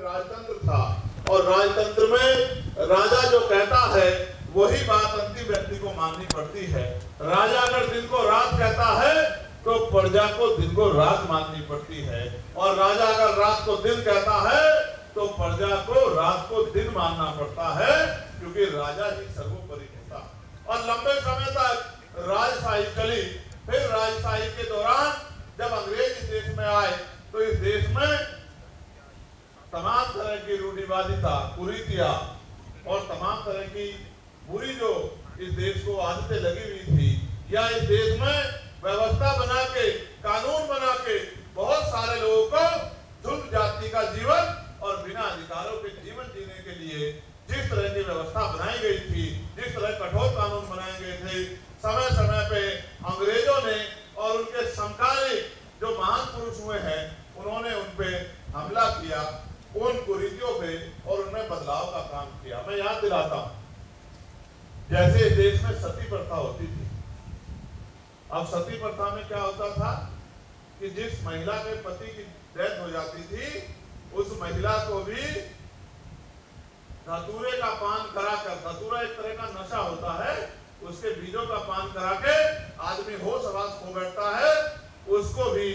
राजतंत्र था और राजतंत्र में राजा जो कहता है वही बात अंतिम व्यक्ति को माननी पड़ती है। राजा अगर दिन को रात कहता है तो प्रजा को दिन को रात माननी पड़ती है, और राजा अगर रात को दिन कहता है तो प्रजा को रात को दिन मानना पड़ता है, क्योंकि राजा ही सर्वोपरि होता। और लंबे समय तक राजशाही चली। फिर राजशाही के दौरान जब अंग्रेज इस देश में आए तो इस देश में तमाम तरह की रूढ़िवादिता, कुरीतियां और तमाम तरह की बुरी जो इस देश को आदतें लगी हुई थी, या इस देश में व्यवस्था बना के, कानून बना के बहुत सारे लोगों को झुंड जाति का जीवन और बिना अधिकारों के जीवन जीने के लिए जिस तरह की व्यवस्था बनाई गई थी, जिस तरह कठोर कानून बनाए गए थे, समय समय पे अंग्रेजों ने और उनके समकालीन जो महान पुरुष हुए हैं उन्होंने उन पे हमला किया, उन कुरीतियों पे, और उनमें बदलाव का काम किया। मैं याद दिलाता हूं, जैसे देश में सती प्रथा होती थी। अब सती प्रथा में क्या होता था कि जिस महिला के पति की डेथ हो जाती थी उस महिला को भी धतूरे का पान कराकर, धतूरा एक तरह का नशा होता है, उसके बीजों का पान करा के आदमी होश आवास खो बैठता है, उसको भी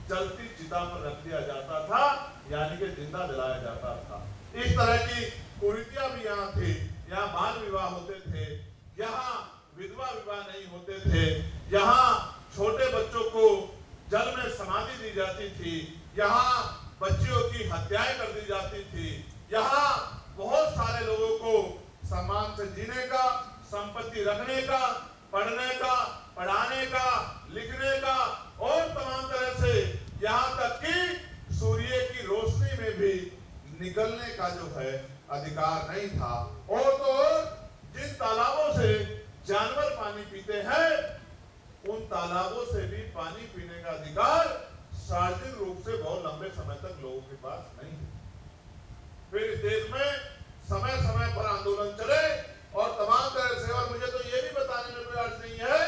जलती चिता पर रख दिया जाता था, यानी कि जिंदा जलाया जाता था। इस तरह की कुरीतियां भी यहाँ थी। यहाँ बाल विवाह होते थे, यहाँ विधवा विवाह नहीं होते थे, यहाँ छोटे बच्चों को जल में समाधि दी जाती थी, यहाँ बच्चियों की हत्याएं कर दी जाती थी, यहाँ बहुत सारे लोगों को सम्मान से जीने का, संपत्ति रखने का, पढ़ने का, पढ़ाने का, लिखने का और तमाम तरह से यहाँ तक कि सूर्य की रोशनी में भी निकलने का जो है अधिकार नहीं था। और तो जिन तालाबों से जानवर पानी पीते हैं उन तालाबों से भी पानी पीने का अधिकार सार्वजनिक रूप से बहुत लंबे समय तक लोगों के पास नहीं है। फिर इस देश में समय समय पर आंदोलन चले और तमाम तरह से, और मुझे तो ये भी बताने में कोई अर्थ नहीं है,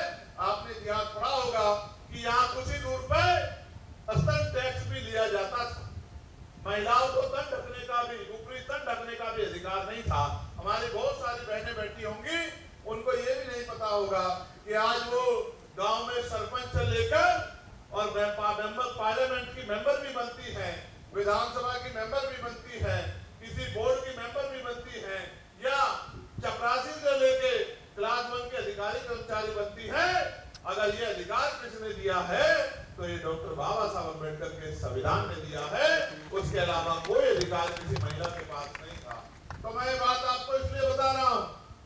आपने इतिहास पढ़ा होगा कि यहाँ कुछ ही दूर पे स्तन टैक्स भी लिया जाता था। महिलाओं को तन ढकने का भी, ऊपरी तन ढकने का भी अधिकार नहीं था। हमारी बहुत सारी बहनें बैठी होंगी, उनको ये भी नहीं पता होगा कि आज वो गांव में सरपंच से लेकर और मेंबर पार्लियामेंट की मेंबर भी बनती है, विधानसभा की मेंबर भी बनती है, किसी बोर्ड की मेंबर भी बनती है, या चपरासी से लेके क्लास 1 के अधिकारी कर्मचारी बनती है। अगर ये अधिकार किसने दिया है तो ये डॉक्टर बाबा साहब अम्बेडकर के संविधान ने दिया है, उसके अलावा कोई अधिकार किसी महिला के पास नहीं था। तो मैं ये बात आपको इसलिए बता रहा हूँ,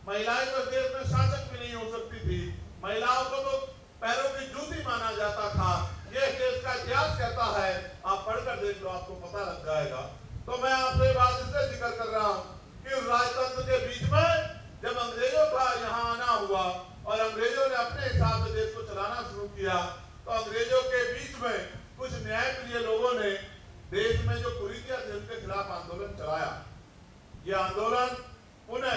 महिलाएं तो देश में शासक भी नहीं हो सकती थी, महिलाओं को तो पैरों की जूती माना जाता था। ये देश का इतिहास कहता है, आप पढ़कर देख लो, आपको पता लग जाएगा। तो मैं आपसे बात इसलिए जिक्र कर रहा हूँ कि राजतंत्र के बीच में जब अंग्रेजों का यहाँ आना हुआ और अंग्रेजों ने अपने हिसाब से देश को चलाना शुरू किया, तो अंग्रेजों के बीच में कुछ न्यायप्रिय लोगों ने देश में जो कुरीतियां थी उनके खिलाफ आंदोलन चलाया। ये आंदोलन पुनः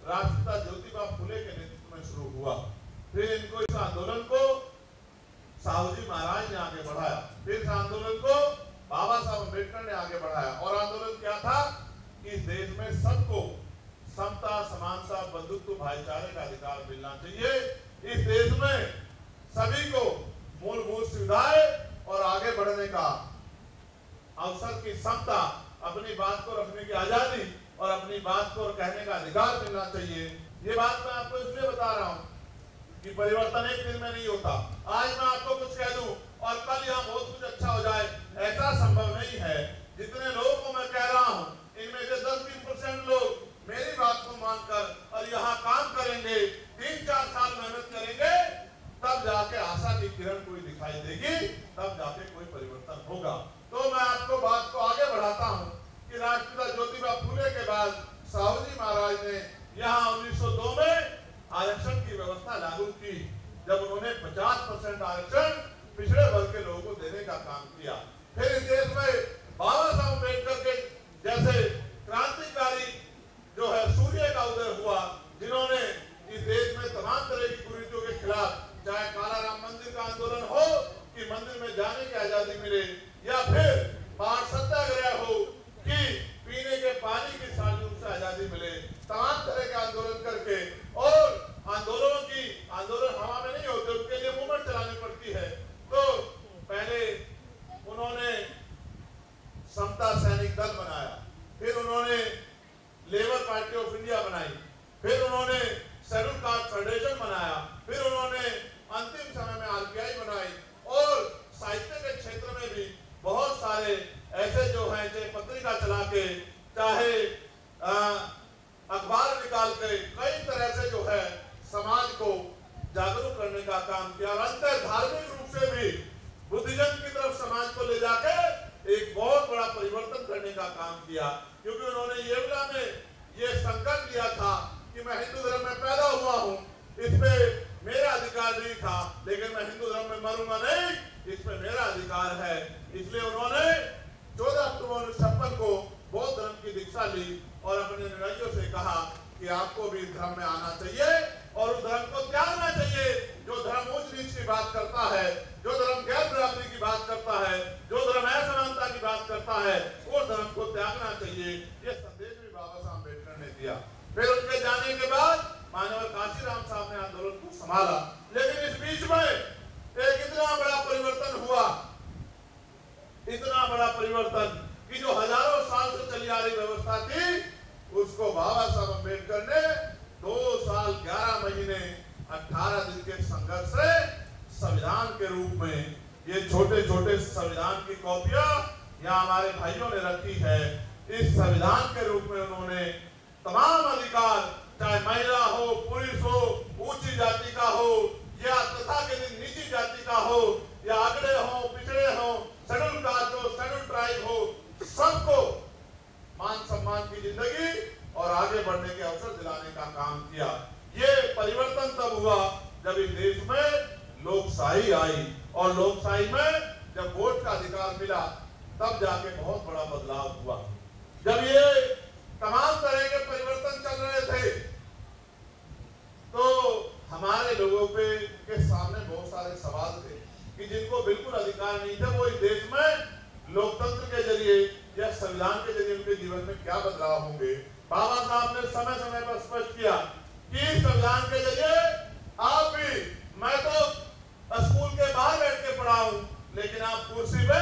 राष्ट्रपिता ज्योतिबा फुले के नेतृत्व में शुरू हुआ। फिर इनको, इस आंदोलन को साहू जी महाराज ने आगे बढ़ाया, फिर इस आंदोलन को बाबा साहब अम्बेडकर ने आगे बढ़ाया। और आंदोलन क्या था कि इस देश में सबको समता, समानता, बंधुत्व, भाईचारे का अधिकार मिलना चाहिए। इस देश में सभी को मूलभूत सुविधाएं और आगे बढ़ने का अवसर की समता, अपनी बात को रखने की आजादी और अपनी बात को कहने का अधिकार मिलना चाहिए। ये बात मैं आपको इसलिए बता रहा हूँ कि परिवर्तन एक दिन में नहीं होता। आज मैं आपको कुछ कह दूं और कल यहाँ बहुत कुछ अच्छा हो जाए, ऐसा संभव नहीं है। जितने लोगों को मैं कह रहा हूँ इनमें से 10-20% लोग मेरी बात को मानकर और यहाँ काम करेंगे, 3-4 साल मेहनत करेंगे, तब जाके आशा की किरण कोई दिखाई देगी, तब जाके कोई परिवर्तन होगा। तो मैं आपको बात को आगे बढ़ाता हूँ कि राष्ट्रपिता ज्योतिबा फुले के बाद साहू जी महाराज ने यहाँ 1902 में आरक्षण की व्यवस्था लागू की, जब उन्होंने 50% आरक्षण पिछड़े वर्ग के लोगों को देने का काम किया। फिर इस देश में समता सैनिक दल बनाया, फिर उन्होंने लेबर पार्टी ऑफ इंडिया बनाई, फिर उन्होंने शेड्यूल कास्ट फेडरेशन बनाया, फिर उन्होंने अंतिम समय में आरपीआई बनाई, और साहित्य के क्षेत्र में भी बहुत सारे ऐसे जो हैं, चाहे पत्रिका चला के, चाहे अखबार निकाल के, कई तरह से जो है समाज को जागरूक करने का काम किया, और अंतर धार्मिक रूप से भी बुद्धिज्म की तरफ समाज को ले जाके एक बहुत बड़ा परिवर्तन करने का काम किया। क्योंकि उन्होंने येवला में ये संकल्प लिया था कि मैं हिंदू धर्म में पैदा हुआ हूँ, इसमें मेरा अधिकार नहीं था, लेकिन मैं हिंदू धर्म में मरूंगा नहीं, इसमें मेरा अधिकार है। इसलिए उन्होंने 14 अक्टूबर 1956 को बौद्ध धर्म की दीक्षा ली और अपने अनुयायियों से कहा कि आपको भी धर्म में आना चाहिए और उस धर्म को त्यागना चाहिए जो धर्म ऊंच नीच की बात करता है, जो धर्म गैर बराबरी की बात करता है, जो धर्म असमानता की बात करता है, उस धर्म को त्यागना चाहिए। ये संदेश भी बाबा साहब अम्बेडकर ने दिया। फिर उनके जाने के बाद मानव काशीराम साहब ने आंदोलन को संभाला, लेकिन इस बीच में एक इतना बड़ा परिवर्तन हुआ, इतना बड़ा परिवर्तन कि जो हजारों साल से चली आ रही व्यवस्था थी, उसको बाबा साहब अम्बेडकर ने 2 साल 11 महीने 18 दिन के संघर्ष से संविधान के रूप में, ये छोटे छोटे संविधान की कॉपियां यहाँ हमारे भाइयों ने रखी है, इस संविधान के रूप में उन्होंने तमाम अधिकार, चाहे महिला हो, पुरुष हो, ऊंची जाति का हो या तथाकथित नीची जाति का हो, या अगड़े हो, पिछड़े हो, शेड्यूल कास्ट हो, शेड्यूल ट्राइब हो, सबको मान सम्मान की जिंदगी और आगे बढ़ने के अवसर दिलाने का काम किया। ये परिवर्तन तब हुआ जब इस देश में लोकशाही आई, और लोकशाही में जब वोट का अधिकार मिला, तब जाके बहुत बड़ा बदलाव हुआ। जब ये तमाम तरह के परिवर्तन चल रहे थे, तो हमारे लोगों के सामने बहुत सारे सवाल थे कि जिनको बिल्कुल अधिकार नहीं थे, वो इस देश में लोकतंत्र के जरिए या संविधान के जरिए उनके जीवन में क्या बदलाव होंगे। बाबा साहब ने समय समय पर स्पष्ट किया कि संविधान के जरिए आप भी, मैं तो स्कूल के बाहर बैठ के पढ़ा हूं, लेकिन आप कुर्सी पे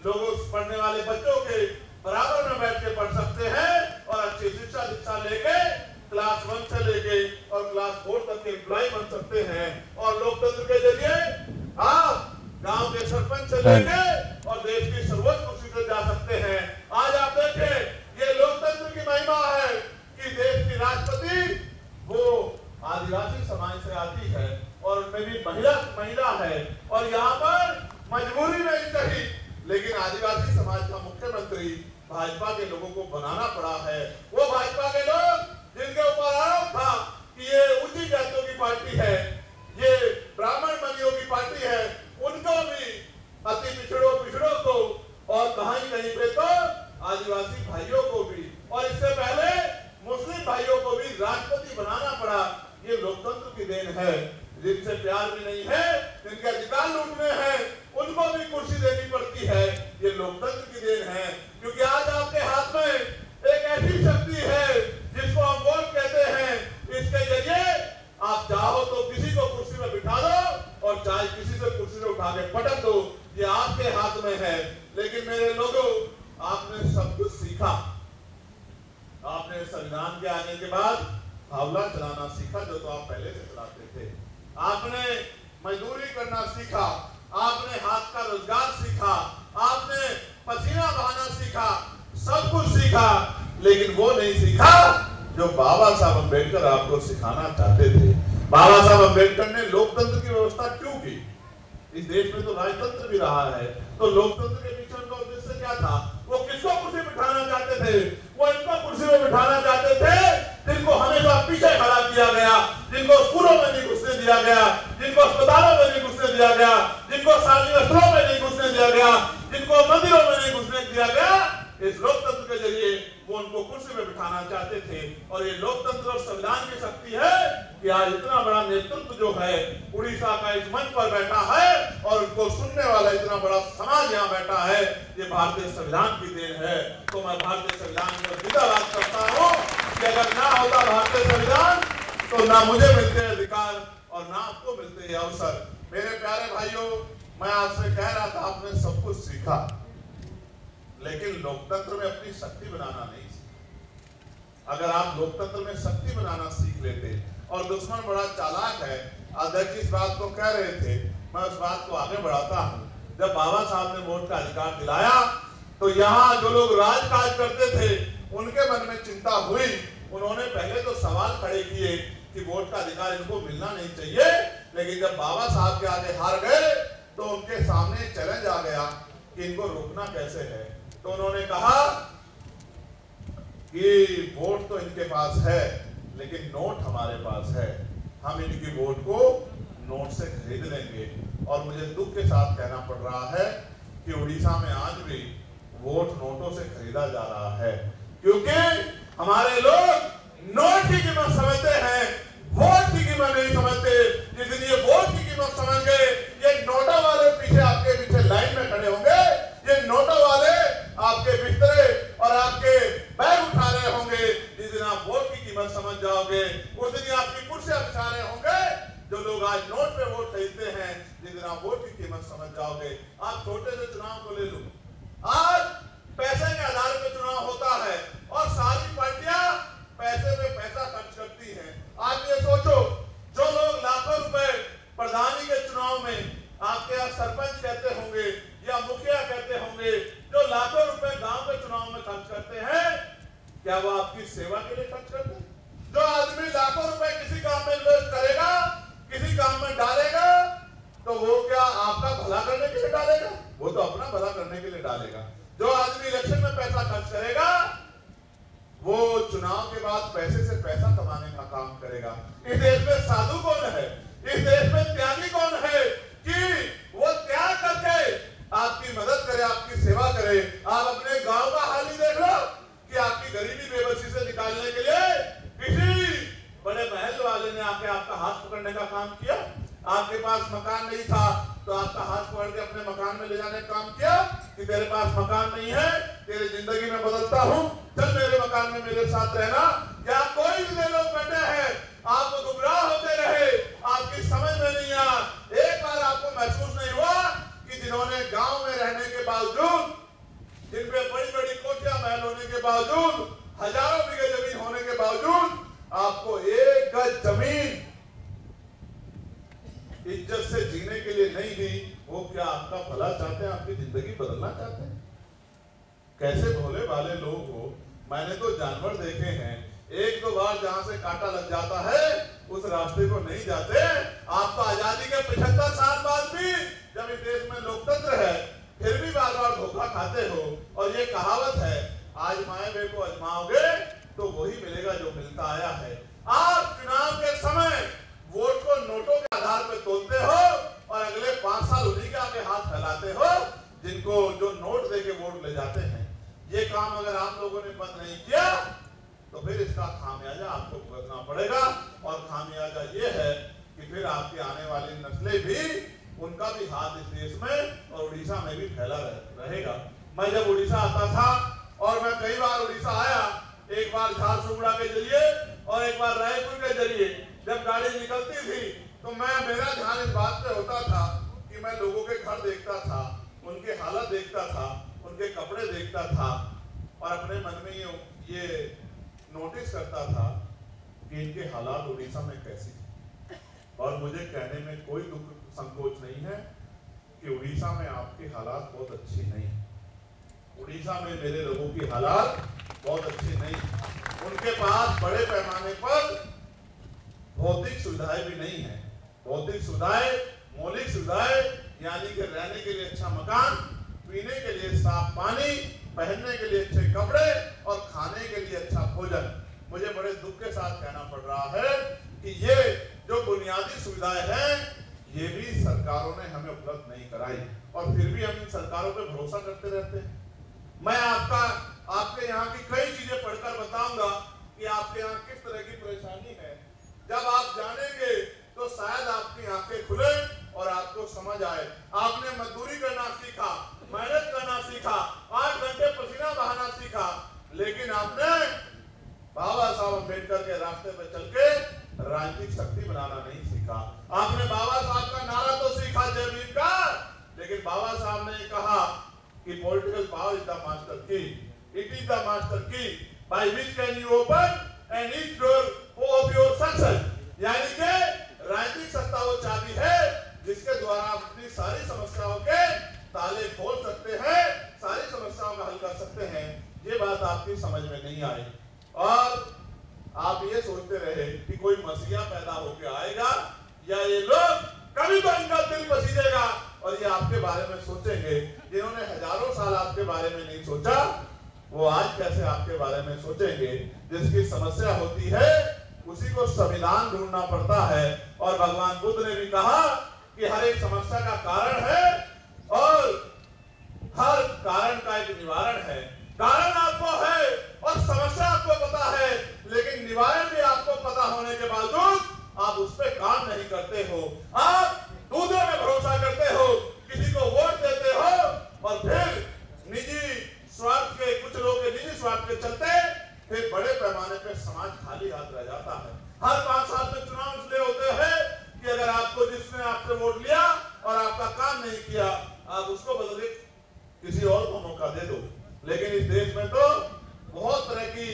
लोगों पढ़ने वाले बच्चों के बराबर में बैठ के पढ़ सकते हैं और अच्छी शिक्षा दीक्षा लेके क्लास 1 से लेके और क्लास 4 तक के एम्प्लॉय बन सकते हैं, और लोकतंत्र के जरिए आप गांव के सरपंच से लेके और देश की सर्वोच्च कुर्सी पे जा सकते हैं। आज आप देखें, ये लोकतंत्र की महिमा है कि देश की राष्ट्रपति वो आदिवासी समाज से आती है और उनमें भी महिला है, और यहाँ पर मजबूरी में सही, लेकिन आदिवासी समाज का मुख्यमंत्री भाजपा के लोगों को बनाना पड़ा है। वो भाजपा के लोग जिनके ऊपर आरोप था कि ये ऊंची जातियों की पार्टी है, ये ब्राह्मण मंदिरों की पार्टी है, उनको भी अति पिछड़ों को, और कहीं पे तो आदिवासी भाइयों को भी, और इससे पहले मुस्लिम भाइयों को भी राष्ट्रपति बनाना पड़ा। ये लोकतंत्र की देन है। जिनसे प्यार भी नहीं है, जिनके अधिकार लूटने हैं, उनको भी कुर्सी देनी पड़ती है। ये लोकतंत्र की देन है, क्योंकि आज आपके हाथ में एक ऐसी शक्ति है जिसको हम वोट कहते हैं। इसके जरिए आप चाहो तो किसी को कुर्सी में बिठा दो और चाहे किसी से कुर्सी में उठा के पटक दो, ये आपके हाथ में है। लेकिन मेरे लोगों, आपने सब कुछ सीखा। आपने संविधान के आने के बाद फावला चलाना सीखा, जो तो आप पहले से चलाते थे। आपने मजदूरी करना सीखा, आपने हाथ का रोजगार सीखा, आपने पसीना बहाना सीखा, सब कुछ सीखा, लेकिन वो नहीं सीखा जो बाबा साहब अम्बेडकर आपको सिखाना चाहते थे। बाबा साहब अम्बेडकर ने लोकतंत्र की व्यवस्था क्यों की? इस देश में तो राजतंत्र भी रहा है, तो लोकतंत्र के पीछे उनका उद्देश्य क्या था? वो किसको कुर्सी बिठाना चाहते थे? वो इनको कुर्सी में बिठाना चाहते थे जिनको हमेशा पीछे खड़ा किया गया, जिनको स्कूलों में नहीं घुसने दिया गया, जिनको अस्पतालों में नहीं घुसने दिया गया, जिनको सार्वजनिक स्थलों में नहीं घुसने दिया गया, जिनको मंदिरों में नहीं घुसने दिया गया। इस लोकतंत्र के जरिए वो उनको कुर्सी में बिठाना चाहते थे। और ये लोकतंत्र और संविधान की शक्ति है कि आज इतना बड़ा नेतृत्व जो है उड़ीसा का इस मंच पर बैठा है, और उनको सुनने वाला इतना बड़ा समाज यहाँ बैठा है, ये भारतीय संविधान की देन है। तो मैं भारतीय संविधान को जिंदाबाद करता हूँ कि अगर ना होता भारतीय संविधान, तो ना मुझे मिलते अधिकार और ना आपको मिलते अवसर। मेरे प्यारे भाइयों, मैं आपसे कह रहा था, आपने सब कुछ सीखा, लेकिन लोकतंत्र में अपनी शक्ति बनाना नहीं सीखा। अगर आप लोकतंत्र में शक्ति बनाना सीख लेते, और दुश्मन बड़ा चालाक है, अध्यक्ष इस बात को कह रहे थे, मैं उस बात को आगे बढ़ाता हूँ। जब बाबा साहब ने वोट का अधिकार दिलाया तो यहाँ जो लोग राजकाज करते थे उनके मन में चिंता हुई। उन्होंने पहले तो सवाल खड़े किए कि वोट का अधिकार इनको मिलना नहीं चाहिए, लेकिन जब बाबा साहब के आगे हार गए तो उनके सामने चैलेंज आ गया कि इनको रोकना कैसे है। तो उन्होंने कहा कि वोट तो इनके पास है लेकिन नोट हमारे पास है, हम इनकी वोट को नोट से खरीद लेंगे। और मुझे दुख के साथ कहना पड़ रहा है कि उड़ीसा में आज भी वोट नोटों से खरीदा जा रहा है, क्योंकि हमारे लोग नोट की कीमत समझते हैं, वोट की कीमत नहीं समझते। जिस ये वोट की कीमत समझ गए, ये नोटा वाले पीछे आपके पीछे लाइन में खड़े होंगे, ये नोटा वाले आपके बिस्तरे और आपके बैग उठा रहे होंगे। जिस दिन आप वोट की कीमत समझ जाओगे, उस दिन आपकी कुर्सियां बिछा रहे होंगे। जो लोग आज नोट पे वोट खरीदते हैं, जिस दिन आप वोट की कीमत समझ जाओगे। आप छोटे से चुनाव को ले लो, आज पैसे के आधार पर चुनाव होता है और सारी पार्टियां पैसे में पैसा खर्च करती हैं। आप ये सोचो, जो लोग लाखों रुपए प्रधानी के चुनाव में आपके यहाँ सरपंच कहते होंगे या मुखिया कहते होंगे, जो लाखों रुपए गांव के चुनाव में खर्च करते हैं, क्या वो आपकी सेवा के लिए खर्च करते हैं? जो आदमी लाखों रुपए किसी काम में इन्वेस्ट करेगा, किसी काम में डालेगा, तो वो क्या आपका भला करने के लिए डालेगा? वो तो अपना भला करने के लिए डालेगा। जो आदमी इलेक्शन में पैसा खर्च करेगा, वो चुनाव के बाद पैसे से पैसा कमाने का काम करेगा। इस देश में साधु कौन है? इस देश में त्यागी कौन है कि वो त्याग करके आपकी मदद करे, आपकी सेवा करे? आप अपने गांव का हाल ही देख लो कि आपकी गरीबी बेबसी से निकालने के लिए किसी बड़े महल वाले ने आके आपका हाथ पकड़ने का काम किया। आपके पास मकान नहीं था तो आपका हाथ पकड़ के अपने मकान में ले जाने का काम किया कि तेरे पास मकान नहीं है, तेरी जिंदगी में बदलता हूं, चल मेरे मकान में मेरे साथ रहना। क्या कोई भी लोग बैठे हैं, आप गुमराह होते रहे, आपकी समझ में नहीं आया। एक बार आपको महसूस नहीं हुआ कि जिन्होंने गांव में रहने के बावजूद, जिनपे बड़ी बड़ी कोठियां महल होने के बावजूद, हजारों बीघे जमीन होने के बावजूद आपको एक गज जमीन इज्जत से जीने के लिए नहीं दी, वो क्या आपका भला चाहते हैं, आपकी जिंदगी बदलना चाहते हैं? कैसे भोले भाले लोग हो। मैंने तो जानवर देखे हैं, एक दो बार जहां से कांटा लग जाता है उस रास्ते को नहीं जाते। आप तो आजादी के 75 साल बाद भी, जब इस देश में लोकतंत्र है, फिर भी बार बार धोखा खाते हो। और ये कहावत है, आजमाए बे को आजमाओगे तो वही मिलेगा जो मिलता आया है। आप चुनाव के समय वोट को नोटों के आधार पर तोलते हो और अगले 5 साल उन्हीं के आगे हाथ फैलाते हो जिनको जो नोट देके वोट ले जाते हैं। ये काम अगर आप लोगों ने बंद नहीं किया तो फिर इसका खामियाजा आपको भुगतना पड़ेगा। और खामियाजा ये है कि फिर आपकी आने वाली नस्लें भी, उनका भी हाथ इस देश में और उड़ीसा में भी फैला रहेगा। मैं जब उड़ीसा आता था, और मैं कई बार उड़ीसा आया, एक बार झारसुगुड़ा के जरिए और एक बार रायपुर के जरिए जब गाड़ी निकलती थी तो मेरा ध्यान इस बात पे होता था कि मैं लोगों के घर देखता था, उनके हालत देखता था, उनके कपड़े देखता था और अपने मन में ये नोटिस करता था कि इनके हालात उड़ीसा में कैसी है। और मुझे कहने में कोई दुख संकोच नहीं है कि उड़ीसा में आपके हालात बहुत अच्छी नहीं है। उड़ीसा में मेरे लोगों की हालात बहुत अच्छी नहीं। उनके पास बड़े पैमाने पर भौतिक सुविधाएं भी नहीं है। भौतिक सुविधाएं, मौलिक सुविधाएं, यानी कि रहने के लिए अच्छा मकान, पीने के लिए साफ पानी, पहनने के लिए अच्छे कपड़े और खाने के लिए अच्छा भोजन। मुझे बड़े दुख के साथ कहना पड़ रहा है कि ये जो बुनियादी सुविधाएं हैं, ये भी सरकारों ने हमें उपलब्ध नहीं कराई और फिर भी हम इन सरकारों पे भरोसा करते रहते हैं। मैं आपके यहाँ की कई चीजें पढ़कर बताऊंगा कि आपके यहाँ किस तरह की परेशानी है। जब आप जानेंगे तो शायद आपकी आंखें खुले और आपको समझ आए। आपने मजदूरी करना सीखा, मेहनत करना सीखा, 8 घंटे पसीना बहाना सीखा, लेकिन आपने बाबा साहब अम्बेडकर के रास्ते पर चल के राजनीतिक शक्ति बनाना नहीं सीखा। आपने बाबा साहब का नारा तो सीखा जय भीम का, लेकिन बाबा साहब ने कहा कि political power is the master key. It is the master key by which can you open and each door of your success. यानी कि राजनीतिक सत्ता वो चाबी है जिसके द्वारा आप अपनी सारी समस्याओं के ताले खोल सकते हैं, सारी समस्याओं का हल कर सकते हैं। ये बात आपकी समझ में नहीं आई और आप ये सोचते रहे कि कोई मसीहा पैदा होकर आएगा या ये लोग कभी तो इनका दिल पसीजेगा और ये आपके बारे में सोचेंगे। जिन्होंने हजारों साल आपके बारे में नहीं सोचा वो आज कैसे आपके बारे में सोचेंगे। जिसकी समस्या होती है उसी को संविधान ढूंढना पड़ता है और भगवान बुद्ध ने भी कहा कि हर एक समस्या का कारण है और हर कारण का एक निवारण है। कारण आपको है और समस्या आपको पता है, लेकिन निवारण भी आपको पता होने के बावजूद आप उस पर काम नहीं करते हो। आप दूसरे में भरोसा करते हो, किसी को वोट देते हो और फिर निजी स्वार्थ के कुछ लोगों के निजी स्वार्थ के चलते फिर बड़े पैमाने पर समाज खाली हाथ रह जाता है। हर 5 साल में चुनाव इसलिए होते हैं कि अगर आपको जिसने आपसे वोट लिया और आपका काम नहीं किया आप उसको बदले किसी और को मौका दे दो। लेकिन इस देश में तो बहुत तरह की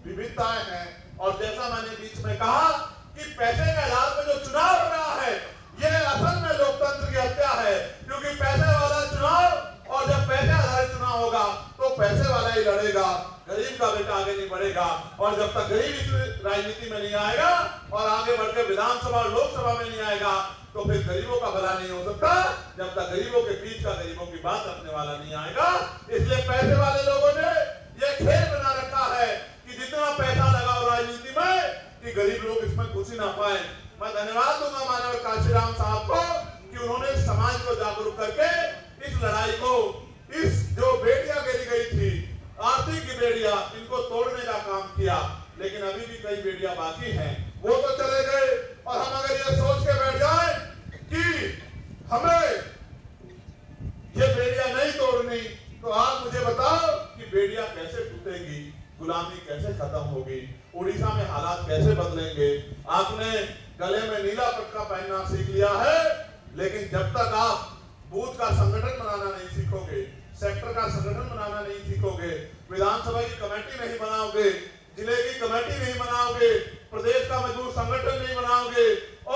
विविधताएं हैं और जैसा मैंने बीच में कहा कि पैसे के आधार पर जो चुनाव हो रहा है यह असल में लोकतंत्र की हत्या है, क्योंकि पैसे वाला चुनाव और जब पैसे आधारित चुनाव होगा तो पैसे वाला ही लड़ेगा, गरीब का बेटा आगे नहीं बढ़ेगा। और जब तक गरीब इस राजनीति में नहीं आएगा और आगे बढ़कर विधानसभा और लोकसभा में नहीं आएगा तो फिर गरीबों का भला नहीं हो सकता जब तक गरीबों के बीच का गरीबों की बात रखने वाला नहीं आएगा। इसलिए पैसे वाले लोगों ने यह खेल बना रखा है कि जितना पैसा लगाओ राजनीति में कि गरीब लोग इसमें खुशी ना पाए। मैं धन्यवाद दूंगा मानव काशीराम साहब को कि उन्होंने समाज को जागरूक करके इस लड़ाई को, इस जो बेड़ियां गिरी गई थी आर्थिक की बेड़ियां, इनको तोड़ने का काम किया। लेकिन अभी भी कई बेड़ियां बाकी हैं, वो तो चले गए। और हम अगर ये सोच के बैठ जाए कि हमें ये बेड़ियां नहीं तोड़नी तो आप मुझे बताओ कि बेड़ियां कैसे टूटेगी, गुलामी कैसे खत्म होगी, उड़ीसा में हालात कैसे बदलेंगे। आपने गले में नीला पटका पहनना सीख लिया है, लेकिन जब तक आप बूथ का संगठन बनाना नहीं सीखोगे, सेक्टर का संगठन बनाना नहीं सीखोगे, विधानसभा की कमेटी नहीं बनाओगे, जिले की कमेटी नहीं बनाओगे, प्रदेश का मजदूर संगठन नहीं बनाओगे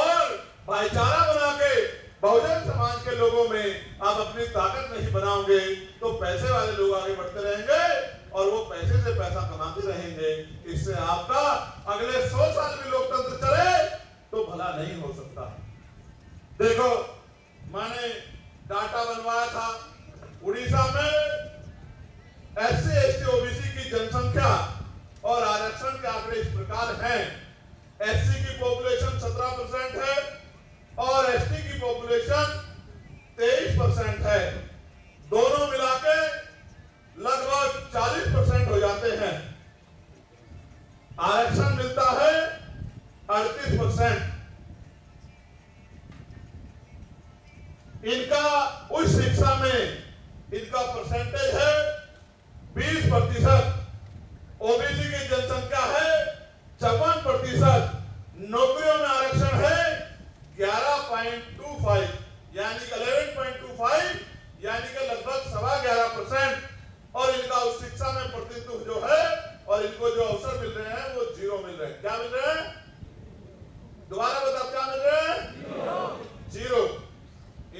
और भाईचारा बना के बहुजन समाज के लोगों में आप अपनी ताकत नहीं बनाओगे तो पैसे वाले लोग आगे बढ़ते रहेंगे और वो पैसे से पैसा कमाते रहेंगे। इससे आपका अगले 100 साल भी लोकतंत्र चले तो भला नहीं हो सकता। देखो, मैंने डाटा बनवाया था, उड़ीसा में SC ST OBC की जनसंख्या और आरक्षण के आंकड़े इस प्रकार हैं। SC की पॉपुलेशन 17% है और ST की पॉपुलेशन 23% है। दोनों मिलाके लगभग 40% हो जाते हैं। आरक्षण मिलता है 38%। इनका उच्च शिक्षा में इनका परसेंटेज है 20%। ओबीसी की जनसंख्या है 56%। नौकरियों में आरक्षण है 11.25 यानी कि 11.25 यानी कि लगभग 11.25%। और इनका उच्च शिक्षा में प्रतिनिधित्व जो है और इनको जो अवसर मिल रहे हैं वो 0 मिल रहे हैं। क्या मिल रहे हैं? दोबारा बताओ, क्या मिल रहे हैं? 0।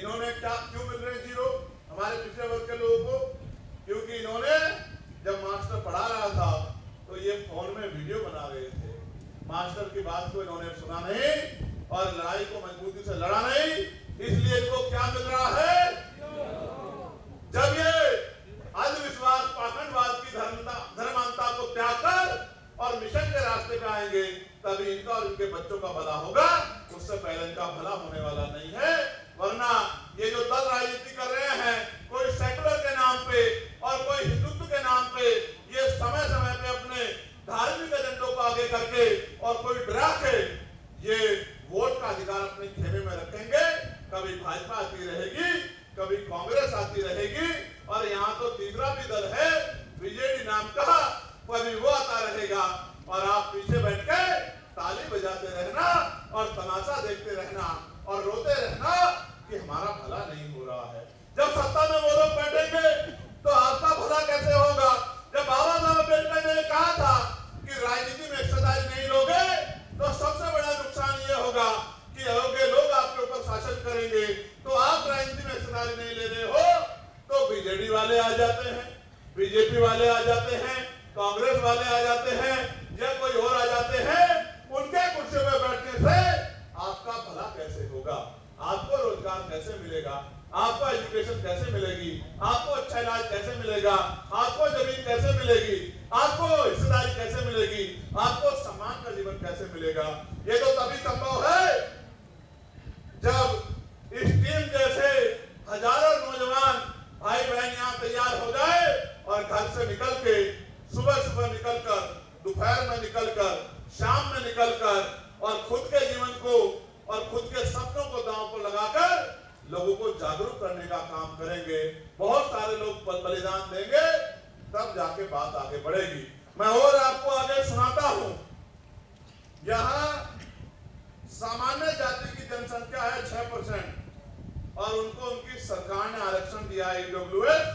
इन्होंने क्या क्यों मिल रहे हैं 0 हमारे पिछड़े वर्ग के लोगों को? क्योंकि इन्होंने जब मास्टर पढ़ा रहा था तो ये फोन में वीडियो बना रहे थे। मास्टर की बात को इन्होंने सुना नहीं और लड़ाई को मजबूती से लड़ा नहीं, इसलिए इनको क्या मिल रहा है? जब ये अंधविश्वास, पाखंडवाद की धर्मांधता को त्याग कर और मिशन के रास्ते पे आएंगे तभी इनका और इनके बच्चों का भला होगा। उससे पहले इनका भला होने वाला नहीं है। वरना ये जो दल राजनीति कर रहे हैं, कोई सेकुलर के नाम पे और कोई हिंदुत्व के नाम पे, ये समय समय पे अपने धार्मिक एजेंडों को आगे करके और कोई डरा के ये वोट का अधिकार अपने खेमे में रखेंगे। कभी भाजपा आती रहेगी, कभी कांग्रेस आती रहेगी और यहाँ तो तीसरा भी दल है बीजेडी नाम का, कभी वो आता रहेगा और आप पीछे बैठ के ताली बजाते रहना और तमाशा देखते रहना और रोते रहना कि हमारा भला नहीं हो रहा है। जब सत्ता में वो लोग बैठेंगे तो कांग्रेस वाले आ जाते हैं या कोई और आ जाते हैं, उनके कुर्सी में बैठने से आपका भला कैसे होगा, आपको रोजगार कैसे मिलेगा, आपको एजुकेशन कैसे मिलेगी, आपको अच्छा इलाज कैसे मिलेगा, आपको जमीन कैसे मिलेगी, आपको हिस्सेदारी कैसे मिलेगी, आपको सम्मान का जीवन कैसे मिलेगा। ये तो तभी संभव है जब इस टीम जैसे हजारों नौजवान भाई बहन यहाँ तैयार हो जाए और घर से निकल के सुबह निकलकर, दोपहर में निकलकर, शाम में निकलकर और खुद के जीवन को और खुद के सपनों को दांव पर लगाकर लोगों को जागरूक करने का काम करेंगे। बहुत सारे लोग बलिदान देंगे, तब जाके बात आगे बढ़ेगी। मैं और आपको आगे सुनाता हूं। यहाँ सामान्य जाति की जनसंख्या है 6% और उनको उनकी सरकार ने आरक्षण दिया है ईडब्ल्यूएस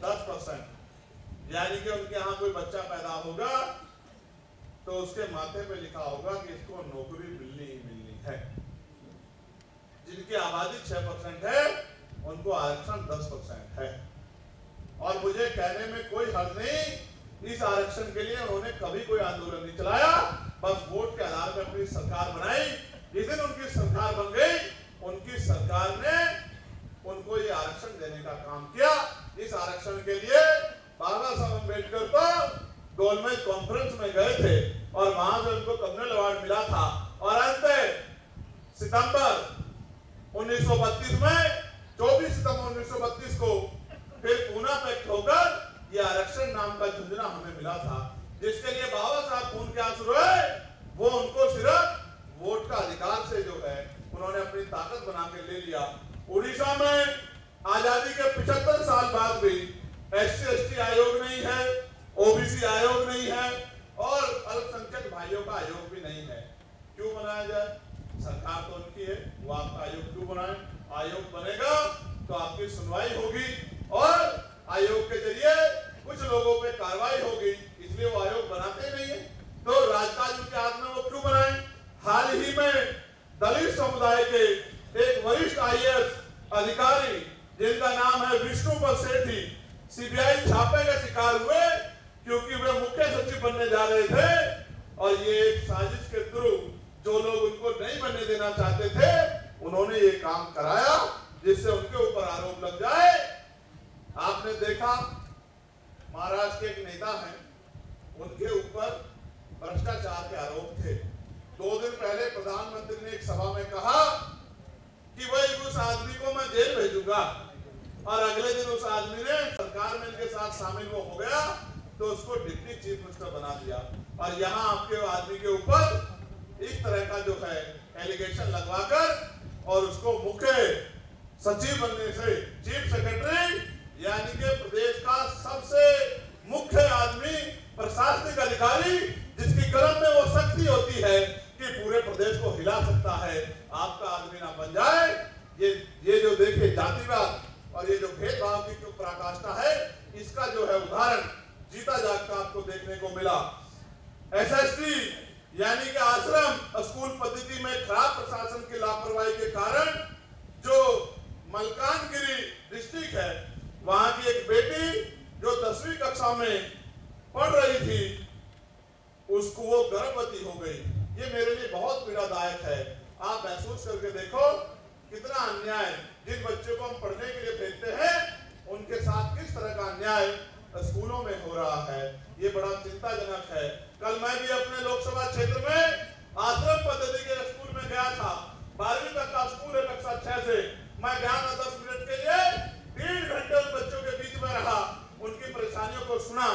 10%। यानी कि उनके यहाँ कोई बच्चा पैदा होगा तो उसके माथे पे लिखा होगा कि इसको नौकरी मिलनी ही मिलनी है। जिनकी आबादी 6% है उनको आरक्षण 10% है। और मुझे कहने में कोई हर्ज नहीं, इस आरक्षण के लिए उन्होंने कभी कोई आंदोलन नहीं चलाया, बस वोट के आधार पर अपनी सरकार बनाई। जिस दिन उनकी सरकार बन गई, उनकी सरकार ने उनको ये आरक्षण देने का काम किया। इस आरक्षण के लिए बाबा साहब अम्बेडकर तो गोलमेज कॉन्फ्रेंस में गए थे और वहां से उनको कर्नल अवार्ड मिला था और अंत सितंबर 1932 में 24 सितंबर 1932 को फिर पूना पैक्ट होकर यह आरक्षण नाम का झुंझुना हमें मिला था, जिसके लिए बाबा साहब खून के आंसू रोए। वो उनको सिर्फ वोट का अधिकार से जो है उन्होंने अपनी ताकत बना के ले लिया। उड़ीसा में आजादी के 75 साल बाद भी SC/ST आयोग नहीं है, OBC आयोग नहीं है और अल्पसंख्यक भाइयों का आयोग भी नहीं है। क्यों बनाया जाए? सरकार तो उनकी है, वो आपका आयोग क्यों बनाए? आयोग बनेगा तो आपकी सुनवाई होगी और आयोग के जरिए कुछ लोगों पे कार्रवाई होगी, इसलिए वो आयोग बनाते नहीं है। तो राजकाज के हाथ में वो क्यों बनाए? हाल ही में दलित समुदाय के एक वरिष्ठ IAS अधिकारी जिनका नाम है विष्णुपद सेठी CBI छापे का शिकार हुए क्योंकि वे मुख्य सचिव बनने जा रहे थे और ये एक साजिश के थ्रू जो लोग उनको नहीं बनने देना चाहते थे उन्होंने ये काम कराया जिससे उनके ऊपर आरोप लग जाए। आपने देखा महाराष्ट्र के एक नेता हैं, उनके ऊपर भ्रष्टाचार के आरोप थे। 2 दिन पहले प्रधानमंत्री ने एक सभा में कहा कि वही उस आदमी को मैं जेल भेजूंगा और अगले दिन उस आदमी ने सरकार में इनके साथ शामिल वो हो गया तो उसको डिप्टी चीफ मिनिस्टर बना दिया। और यहाँ आपके आदमी के ऊपर इस तरह का जो है एलिगेशन लगवाकर और उसको मुख्य सचिव बनने से चीफ सेक्रेटरी यानी कि प्रदेश का सबसे मुख्य आदमी, प्रशासनिक अधिकारी जिसकी कलम में वो शक्ति होती है कि पूरे प्रदेश को हिला सकता है, आपका आदमी ना बन जाए। ये जो देखिए जातिवाद और ये जो भेदभाव की जो पराकाष्ठा है, इसका जो है उदाहरण जीता जागता आपको देखने को मिला। SST यानी कि आश्रम स्कूल पद्धति में खराब प्रशासन की लापरवाही के कारण जो मलकानगिरी डिस्ट्रिक्ट है, वहां की एक बेटी जो 10वीं कक्षा में पढ़ रही थी, उसको वो गर्भवती हो गई। ये मेरे लिए बहुत पीड़ादायक है। आप महसूस करके देखो कितना अन्याय, जिन बच्चों को हम पढ़ने के लिए भेजते हैं उनके साथ किस तरह का अन्याय स्कूलों में हो रहा है। ये बड़ा चिंताजनक है। कल मैं भी अपने लोकसभा क्षेत्र में आश्रम पद्धति के स्कूल में गया था। 12वीं तक का स्कूल है, कक्षा 6 से। मैं गया था 10 मिनट के लिए, 3 घंटे बच्चों के बीच में रहा, उनकी परेशानियों को सुना,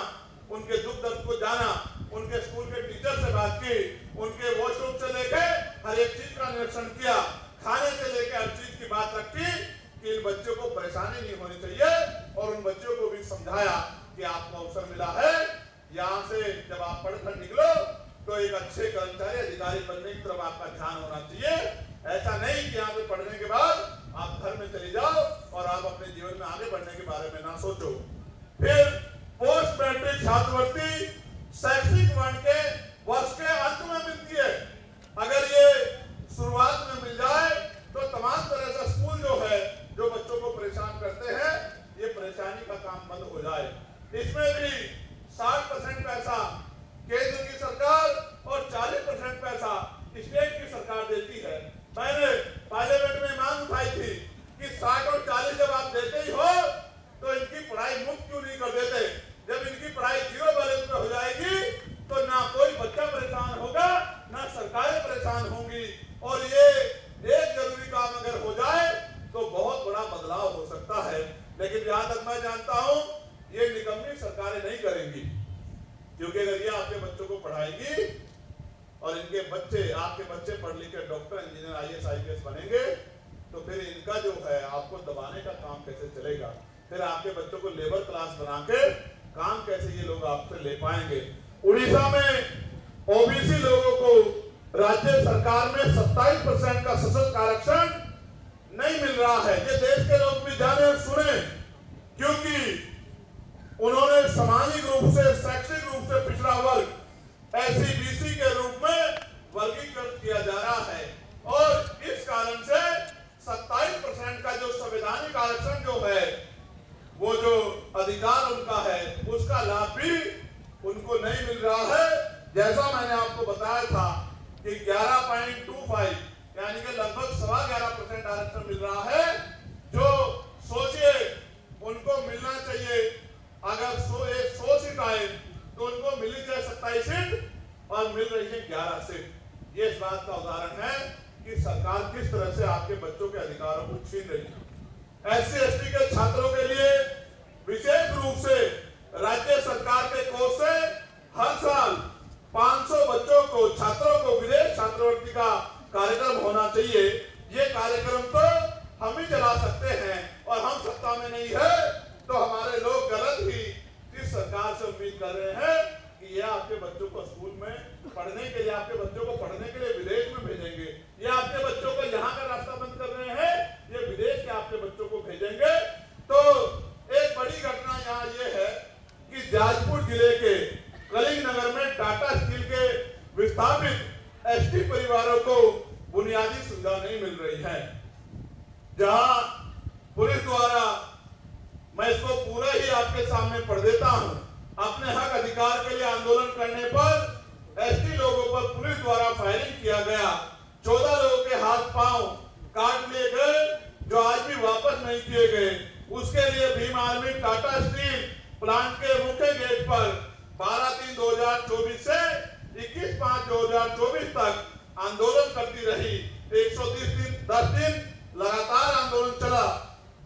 उनके दुख दर्द को जाना, उनके स्कूल के टीचर से बात की, उनके वॉशरूम से लेके हर एक चीज का निरीक्षण किया, खाने से लेके हर चीज की बात रखी कि इन बच्चों को परेशानी नहीं होनी चाहिए और उन बच्चों को भी समझाया कि आपको अवसर मिला है, यहाँ से जब आप पढ़कर निकलो तो एक अच्छे कर्मचारी अधिकारी बनने की तरफ आपका ध्यान होना चाहिए। ऐसा नहीं कि यहाँ पे पढ़ने के बाद आप घर में चले जाओ और आप अपने जीवन में आगे बढ़ने के बारे में ना सोचो। फिर पोस्ट मैट्रिक छात्रवृत्ति शैक्षिक वर्ण के वर्ष के अंत में मिलती है। अगर ये शुरुआत में मिल जाए तो तमाम तरह से स्कूल जो है जो बच्चों को परेशान करते हैं, ये परेशानी का काम बंद हो जाए। इसमें भी 60% 60% पैसा केंद्र की सरकार और 40% पैसा स्टेट की सरकार देती है। मैंने पार्लियामेंट में मांग उठाई थी कि 60 और 40 जब आप देते ही हो तो इनकी पढ़ाई मुफ्त क्यों नहीं कर देते? जब इनकी पढ़ाई 0 बैलेंस पे हो जाएगी तो ना कोई बच्चा परेशान होगा, ना सरकारें परेशान होंगी, और ये एक जरूरी काम अगर हो जाए तो बहुत बड़ा बदलाव हो सकता है। लेकिन जहां तक मैं जानता हूं ये निकम्मी सरकारें नहीं करेंगी, क्योंकि अगर ये आपके बच्चों को पढ़ाएगी और इनके बच्चे, आपके बच्चे पढ़ लिख के डॉक्टर, इंजीनियर, IAS, IPS बनेंगे तो फिर इनका जो है आपको दबाने का काम कैसे चलेगा? फिर आपके बच्चों को लेबर क्लास बना के काम कैसे ये लोग आपसे ले पाएंगे? उड़ीसा में ओबीसी लोगों को राज्य सरकार में 27% का सशक्त आरक्षण नहीं मिल रहा है। ये देश के लोग भी जाने और सुने, क्योंकि उन्होंने सामाजिक रूप से, शैक्षिक रूप से पिछड़ा वर्ग SC BC के रूप में वर्गीकृत किया जा रहा है, और इस कारण से 27% का जो संवैधानिक आरक्षण जो है, वो जो अधिकार उनका है, उसका लाभ भी उनको नहीं मिल रहा है। जैसा मैंने आपको बताया था कि 11.25 यानी कि लगभग 11.25% आरक्षण मिल रहा है, जो सोचिए उनको मिलना चाहिए। अगर 100 सीट आए तो उनको मिली जाए 27 सीट और मिल रही है 11 सीट। ये इस बात का उदाहरण है कि सरकार किस तरह से आपके बच्चों के अधिकारों को छीन रही है। SC ST के छात्रों के लिए विशेष रूप से राज्य सरकार के कोष से हर साल 500 बच्चों को, छात्रों को विदेश छात्रवृत्ति का कार्यक्रम होना चाहिए। ये कार्यक्रम तो हम ही चला सकते हैं, और हम सत्ता में नहीं है तो हमारे लोग गलत ही इस सरकार से उम्मीद कर रहे हैं कि ये आपके बच्चों को स्कूल में पढ़ने के लिए, आपके बच्चों को पढ़ने के लिए विदेश में भेजेंगे। ये आपके बच्चों को यहाँ का रास्ता बंद कर रहे हैं, ये विदेश के आपके बच्चों को भेजेंगे। तो एक बड़ी घटना यहाँ ये है कि जाजपुर जिले के कलिंग नगर में टाटा स्टील के विस्थापित ST परिवारों को बुनियादी सुविधा नहीं मिल रही है, जहां पुलिस द्वारा, मैं इसको पूरा ही आपके सामने पढ़ देता हूं, अपने हक अधिकार के लिए आंदोलन करने पर ST लोगों पर पुलिस द्वारा फायरिंग किया गया। 14 लोगों के हाथ पांव काट लिए गए, जो आज भी वापस नहीं किए गए। उसके लिए Bhim army Tata steel plant के मुख्य गेट पर 12/3/2024 से 21/5/2024 तक आंदोलन करती रही। 110 दिन लगातार आंदोलन चला।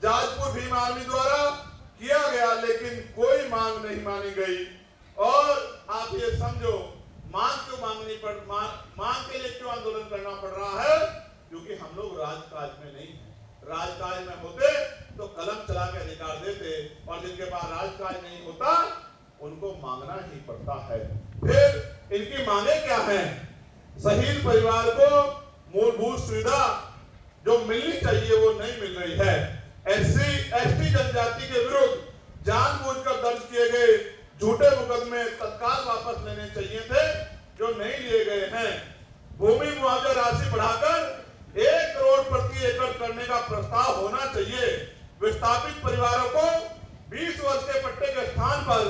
जाजपुर भीम आर्मी द्वारा किया गया, लेकिन कोई मांग नहीं मानी गई। और आप ये समझो, मांग क्यों मांग के लिए क्यों आंदोलन करना पड़ रहा है? क्योंकि हम लोग राजकाज में नहीं है। राजकाज में होते तो कलम चला के अधिकार देते, और जिनके पास राजकाज नहीं होता उनको मांगना ही पड़ता है। फिर इनकी मांगे क्या हैं? शहीद परिवार को मूलभूत सुविधा जो मिलनी चाहिए वो नहीं मिल रही है। SC ST जनजाति के विरुद्ध जानबूझकर दर्ज किए गए झूठे मुकदमे तत्काल वापस लेने चाहिए थे, जो नहीं लिए गए हैं। भूमि मुआवजा राशि बढ़ाकर 1 करोड़ प्रति एकड़ करने का प्रस्ताव होना चाहिए। विस्थापित परिवारों को 20 वर्ष के पट्टे के स्थान पर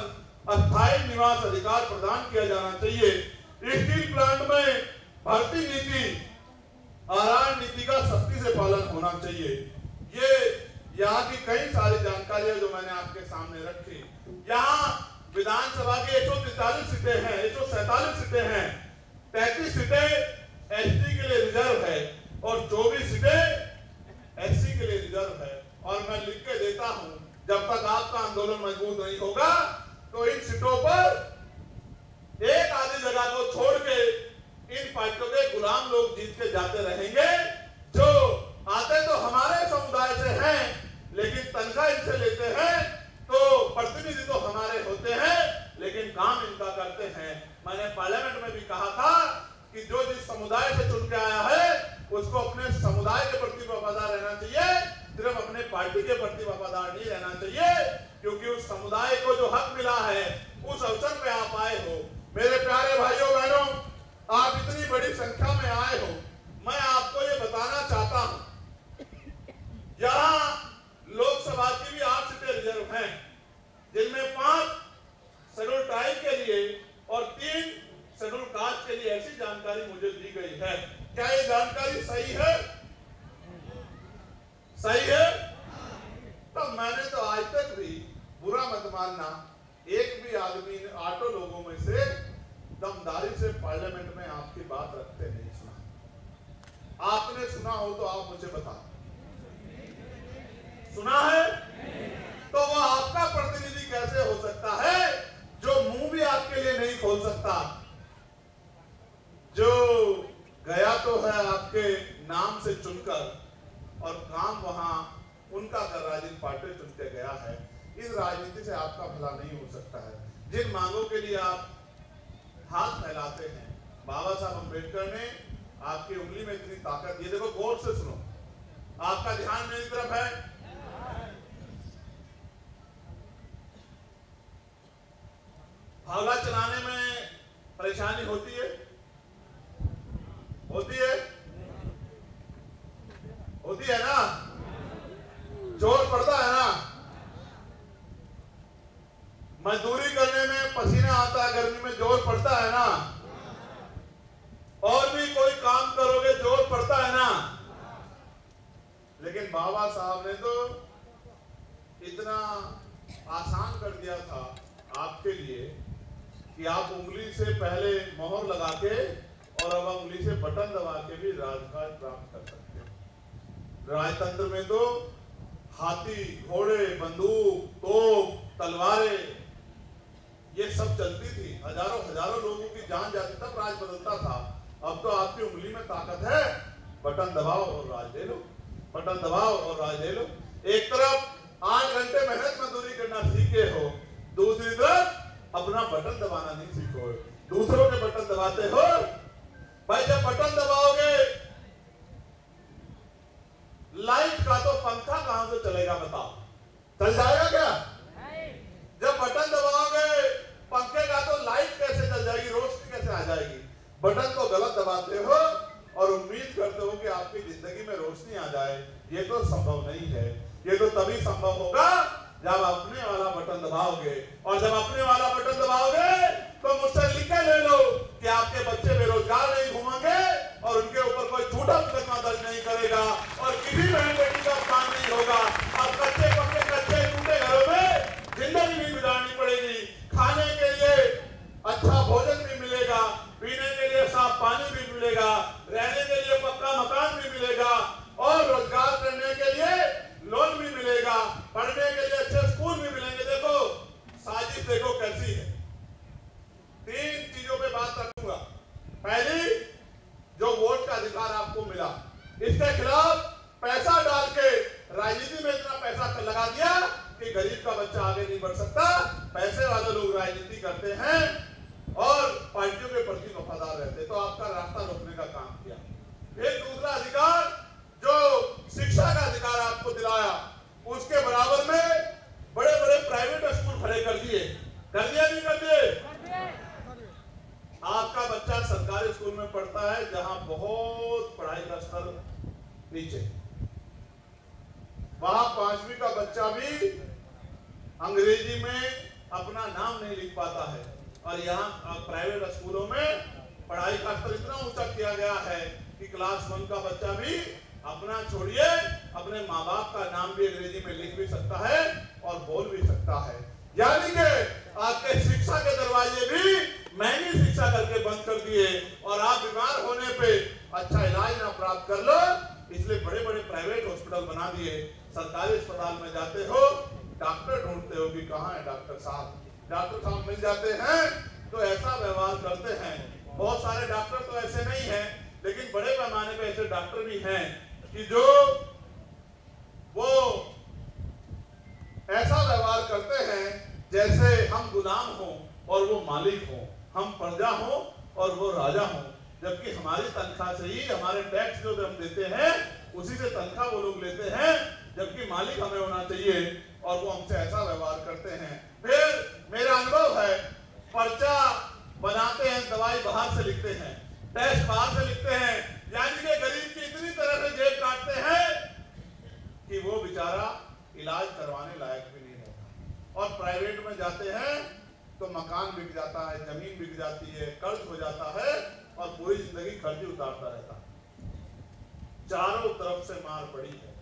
अस्थायी निवास अधिकार प्रदान किया जाना चाहिए। स्टील प्लांट में भर्ती नीति, आरआर नीति का सख्ती से पालन होना चाहिए। ये यहाँ की कई सारी जानकारियां जो मैंने आपके सामने रखी। यहाँ विधानसभा की 143 सीटें हैं, 147 सीटें हैं। 33 सीटें ST के लिए रिजर्व है और 24 सीटें SC के लिए रिजर्व है। और मैं लिख के देता हूं, जब तक आपका आंदोलन मजबूत नहीं होगा तो इन सीटों पर एक आधी जगह को छोड़ के इन पार्टियों के गुलाम लोग जीत के जाते रहेंगे, जो आते तो हमारे समुदाय से हैं लेकिन तनख्वाह इनसे लेते हैं, तो प्रतिनिधि तो हमारे होते हैं लेकिन काम इनका करते हैं। मैंने पार्लियामेंट में भी कहा था कि जो जिस समुदाय से चुन के आया है उसको अपने समुदाय के प्रति वफादार रहना चाहिए, सिर्फ अपने पार्टी के प्रति वफादार नहीं रहना चाहिए, क्योंकि उस समुदाय को जो हक मिला है उस अवसर पे आप आए हो। मेरे प्यारे भाइयों बहनों, आप इतनी बड़ी संख्या में आए हो, मैं आपको ये बताना चाहता हूं, यहाँ लोकसभा की भी 8 सीटें रिजर्व हैं, जिनमें 5 शेड्यूल ट्राइब के लिए और 3 शेड्यूल कास्ट के लिए ऐसी जानकारी मुझे दी गई है। क्या ये जानकारी सही है? सही है? तो मैंने तो आज तक भी, बुरा मत मानना, एक भी आदमी ने 8 लोगों में से दमदारी से पार्लियामेंट में आपकी बात रखते नहीं सुना। आपने सुना हो तो आप मुझे बता। सुना है? तो वो आपका प्रतिनिधि कैसे हो सकता है जो मुंह भी आपके लिए नहीं खोल सकता, जो गया तो है आपके नाम से चुनकर और काम वहां उनका कर राजनीतिक पार्टी चुन के गया है। इस राजनीति से आपका भला नहीं हो सकता है। जिन मांगों के लिए आप हाथ फैलाते हैं, बाबा साहब अम्बेडकर ने आपकी उंगली में इतनी ताकत, ये देखो गौर से सुनो, आपका ध्यान मेरी तरफ है। फावड़ा चलाने में परेशानी होती है? होती है? होती है ना? जोर पड़ता है ना? मजदूरी करने में पसीना आता है, गर्मी में जोर पड़ता है ना? और भी कोई काम करोगे जोर पड़ता है ना? लेकिन बाबा साहब ने तो इतना आसान कर दिया था आपके लिए कि आप उंगली से पहले मोहर लगा के और अब उंगली से बटन दबा के भी राजकाज प्राप्त कर सकते हैं। राजतंत्र में तो हाथी, घोड़े, बंदूक, तोप, तलवारें ये सब चलती थी, हजारों हजारों लोगों की जान जाती, तब राज बदलता था। अब तो आपकी उंगली में ताकत है, बटन दबाओ और राज ले लो, बटन दबाओ और राज ले लो। एक तरफ 8 घंटे मेहनत मजदूरी करना सीखे हो, दूसरी तरफ अपना बटन दबाना नहीं सीखो, दूसरों के बटन दबाते हो। भाई जब बटन दबाओगे, लाइट का तो पंखा कहां से चलेगा बताओ? चल जाएगा क्या? जब बटन दबाओगे पंखे का तो लाइट कैसे चल जाएगी, रोशनी कैसे आ जाएगी? बटन को गलत दबाते हो और उम्मीद करते हो कि आपकी जिंदगी में रोशनी आ जाए। ये तो संभव नहीं है। ये तो तभी संभव होगा जब अपने वाला बटन दबाओगे, और जब अपने वाला बटन दबाओगे तो मुझसे लिख के ले लो कि आपके बच्चे बेरोजगार नहीं घूमेंगे और उनके ऊपर कोई झूठा मुकदमा दर्ज नहीं करेगा और किसी बहन बेटी का अपमान नहीं होगा। अब कच्चे पक्के कच्चे टूटे घरों में जिंदगी भी गुजारनी पड़ेगी। खाने के लिए अच्छा भोजन भी मिलेगा, पीने के लिए साफ पानी भी मिलेगा, रहने के लिए पक्का मकान भी मिलेगा और रोजगार करने के लिए लोन भी मिलेगा, पढ़ने के लिए अच्छे स्कूल भी मिलेंगे। देखो साजिश देखो कैसी है। 3 चीजों पे बात रखूंगा। पहली, जो वोट का अधिकार आपको मिला, इसके खिलाफ पैसा डाल के राजनीति में इतना पैसा लगा दिया कि गरीब का बच्चा आगे नहीं बढ़ सकता। पैसे वाले लोग राजनीति करते हैं और पार्टियों के प्रति वफादार रहते, तो आपका रास्ता रोकने का काम किया। फिर दूसरा अधिकार, जो शिक्षा का अधिकार आपको दिलाया, उसके बराबर में बड़े बड़े प्राइवेट स्कूल खड़े कर दिए। कर दिया नहीं कर दिए? आपका बच्चा सरकारी स्कूल में पढ़ता है जहां बहुत पढ़ाई का स्तर नीचे, वहां 5वीं का बच्चा भी अंग्रेजी में अपना नाम नहीं लिख पाता है। और यहाँ प्राइवेट स्कूलों में पढ़ाई का स्तर इतना ऊंचा किया गया है कि क्लास 1 का बच्चा भी अपना छोड़िए, अपने माँ बाप का नाम भी अंग्रेजी में लिख भी सकता है और बोल भी सकता है। यानी कि आपके शिक्षा के दरवाजे भी महंगी शिक्षा करके बंद कर दिए और आप बीमार होने पे अच्छा इलाज ना प्राप्त कर लो, इसलिए बड़े बड़े प्राइवेट हॉस्पिटल बना दिए। सरकारी अस्पताल में जाते हो, डॉक्टर ढूंढते हो कि कहाँ है डॉक्टर साहब। डॉक्टर साहब मिल जाते हैं तो ऐसा व्यवहार करते हैं। बहुत सारे डॉक्टर तो ऐसे नहीं हैं, लेकिन बड़े पैमाने पे ऐसे डॉक्टर भी हैं कि जो वो ऐसा व्यवहार करते हैं जैसे हम गुलाम हों और वो मालिक हों, हम प्रजा हों और वो राजा हों। जबकि हमारी तनख्वाह से ही, हमारे टैक्स जो हम देते हैं उसी से तनख्वाह वो लोग लेते हैं, जबकि मालिक हमें होना चाहिए और वो हमसे ऐसा व्यवहार करते हैं। फिर मेरा अनुभव है, पर्चा बनाते हैं, दवाई बाहर से लिखते हैं, टेस्ट बाहर से लिखते हैं, यानी कि गरीब की इतनी तरह से जेब काटते हैं कि वो बेचारा इलाज करवाने लायक भी नहीं होता। और प्राइवेट में जाते हैं तो मकान बिक जाता है, जमीन बिक जाती है, कर्ज हो जाता है और पूरी जिंदगी कर्ज उतारता रहता है। चारों तरफ से मार पड़ी है।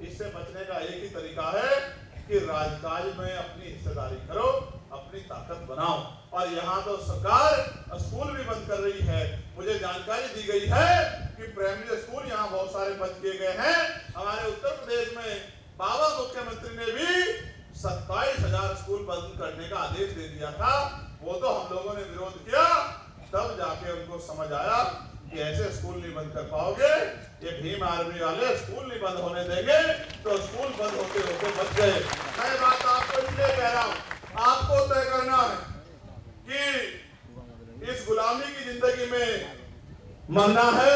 इससे बचने का एक ही तरीका है कि राजकाज में अपनी हिस्सेदारी करो, अपनी ताकत बनाओ। और यहाँ तो सरकार स्कूल भी बंद कर रही है। मुझे जानकारी दी गई है कि प्राइमरी स्कूल यहाँ बहुत सारे बंद किए गए हैं। हमारे उत्तर प्रदेश में बाबा मुख्यमंत्री ने भी 27,000 स्कूल बंद करने का आदेश दे दिया था। वो तो हम लोगों ने विरोध किया, तब जाके उनको समझ आया कि ऐसे स्कूल नहीं बंद कर पाओगे, ये भीम आर्मी वाले स्कूल नहीं बंद होने देंगे। तो स्कूल बंद होते होते बच गए। मैं बात आपको इसलिए कह रहा हूं, आपको तय करना है कि इस गुलामी की जिंदगी में मरना है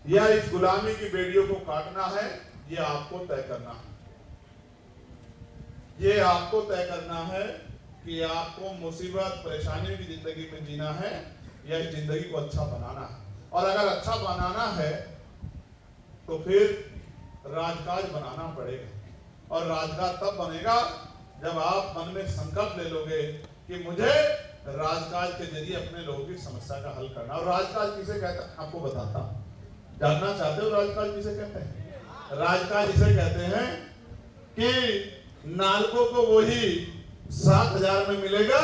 या इस गुलामी की बेड़ियों को काटना है। ये आपको तय करना है। ये आपको तय करना है कि आपको मुसीबत परेशानियों की जिंदगी में जीना है या इस जिंदगी को अच्छा बनाना है। और अगर अच्छा बनाना है तो फिर राजकाज बनाना पड़ेगा। और राजकाज तब बनेगा जब आप मन में संकल्प ले लोगे कि मुझे राजकाज के जरिए अपने लोगों की समस्या का हल करना। और राजकाज किसे कहते हैं आपको बताता हूं। जानना चाहते हो राजकाज किसे कहते हैं? राजकाज इसे कहते हैं कि नालको को वही 7,000 में मिलेगा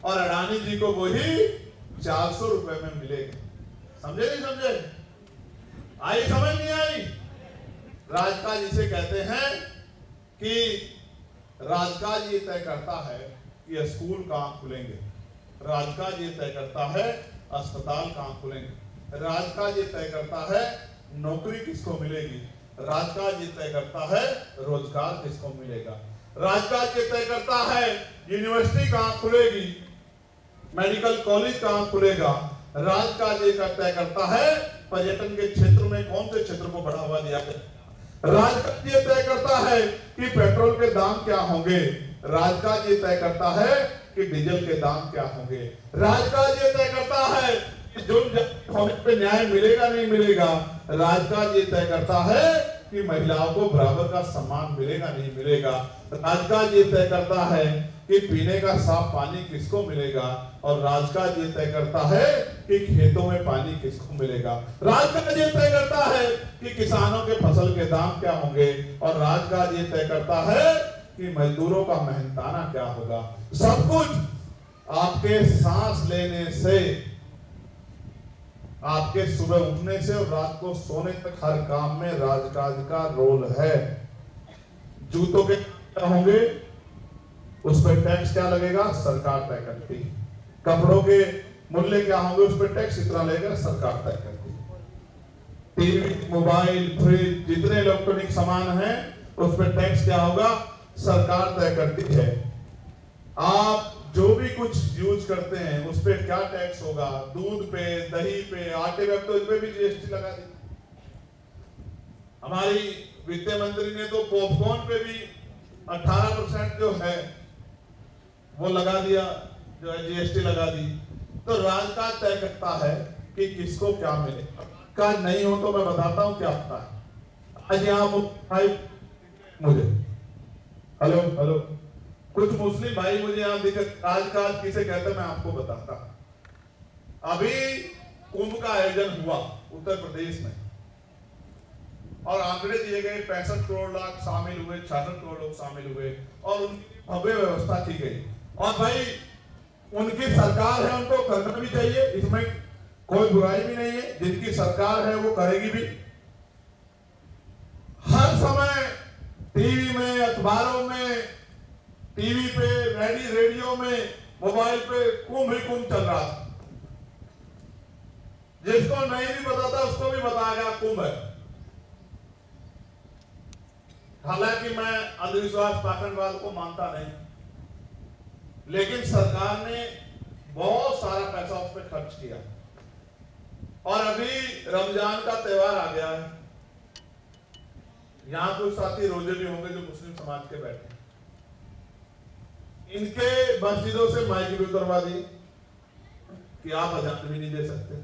और अडानी जी को वही 400 रुपए में मिलेगा। समझे नहीं समझे? आई समझ नहीं आई? राजकाज इसे कहते हैं कि राजकाज ये तय करता है कि स्कूल कहां खुलेंगे, राजकाज ये तय करता है अस्पताल कहां खुलेंगे, राजकाज ये तय करता है नौकरी किसको मिलेगी, राजकाज ये तय करता है रोजगार किसको मिलेगा, राजकाज ये तय करता है यूनिवर्सिटी कहां खुलेगी, मेडिकल कॉलेज कहां खुलेगा, राजकाज ये तय करता है पर्यटन के क्षेत्र में कौन से क्षेत्र को बढ़ावा दिया जाए, राजकाज ये तय करता है कि पेट्रोल के दाम क्या होंगे, राजकाज ये तय करता है कि डीजल के दाम क्या होंगे, राजकाज ये तय करता है कि जुर्म पे न्याय मिलेगा नहीं मिलेगा, राजकाज ये तय करता है कि महिलाओं को बराबर का सम्मान मिलेगा नहीं मिलेगा, राजकाज ये तय करता है कि पीने का साफ पानी किसको मिलेगा, और राजकाज ये तय करता है कि खेतों में पानी किसको मिलेगा, राजकाज ये तय करता है कि किसानों के फसल के दाम क्या होंगे, और राजकाज ये तय करता है कि मजदूरों का मेहनताना क्या होगा। सब कुछ आपके सांस लेने से, आपके सुबह उठने से और रात को सोने तक हर काम में राजकाज का रोल है। जूतों के क्या होंगे, उस पर टैक्स क्या लगेगा, सरकार तय करती है। कपड़ों के मूल्य क्या होंगे, उस पर टैक्स इतना लगेगा, सरकार तय करती है। टीवी, मोबाइल, फ्रिज, जितने इलेक्ट्रॉनिक सामान हैं उस पर टैक्स क्या होगा, सरकार तय करती है। आप जो भी कुछ यूज करते हैं उस पे क्या टैक्स होगा, दूध पे, दही पे, आटे पे, तो इस पे भी जीएसटी लगा दी। हमारी वित्त मंत्री ने तो पॉपकॉर्न पे भी 18% जो है वो लगा दिया, जो है जीएसटी लगा दी। तो राजकाज तय करता है कि किसको क्या मिले। का नहीं हो तो मैं बताता हूं क्या होता है। आज यहाँ मुझे हेलो हेलो कुछ मुस्लिम भाई मुझे यहाँ दिखे, राजकाज किसे कहते हैं मैं आपको बताता हूं। अभी कुंभ का आयोजन हुआ उत्तर प्रदेश में और आंकड़े दिए गए 65 करोड़ लोग शामिल हुए, 66 करोड़ लोग शामिल हुए और उनकी भव्य व्यवस्था की गई। और भाई उनकी सरकार है, उनको करना भी चाहिए, इसमें कोई बुराई भी नहीं है। जिनकी सरकार है वो करेगी भी। हर समय टीवी में, अखबारों में, टीवी पे, रेडियो में, मोबाइल पे कुंभ ही कुंभ चल रहा था। जिसको नहीं भी पता था उसको भी बताया गया कुंभ है। हालांकि मैं अंधविश्वास पाखंडवाद को मानता नहीं, लेकिन सरकार ने बहुत सारा पैसा उस पर खर्च किया। और अभी रमजान का त्योहार आ गया है। यहां कुछ साथी रोजे भी होंगे जो मुस्लिम समाज के बैठे, इनके मस्जिदों से माइक भी उतरवा दी कि आप अजान भी नहीं दे सकते।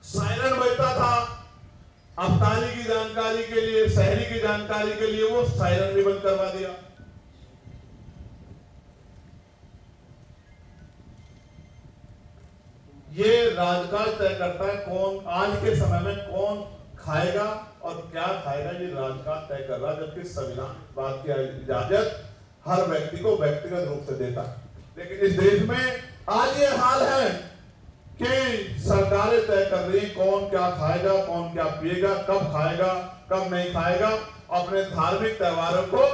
सायरन बजता था अफ्तारी की जानकारी के लिए, शहरी की जानकारी के लिए, वो सायरन भी बंद करवा दिया। ये राजकाज तय करता है कौन आज के समय में कौन खाएगा और क्या खाएगा, ये राजकाज तय कर रहा है। जबकि संविधान बात की इजाजत हर व्यक्ति को व्यक्तिगत रूप से देता है, लेकिन इस देश में आज ये हाल है कि सरकारें तय कर रही हैं कौन क्या खाएगा, कौन क्या पिएगा, कब खाएगा, कब नहीं खाएगा, अपने धार्मिक त्योहारों को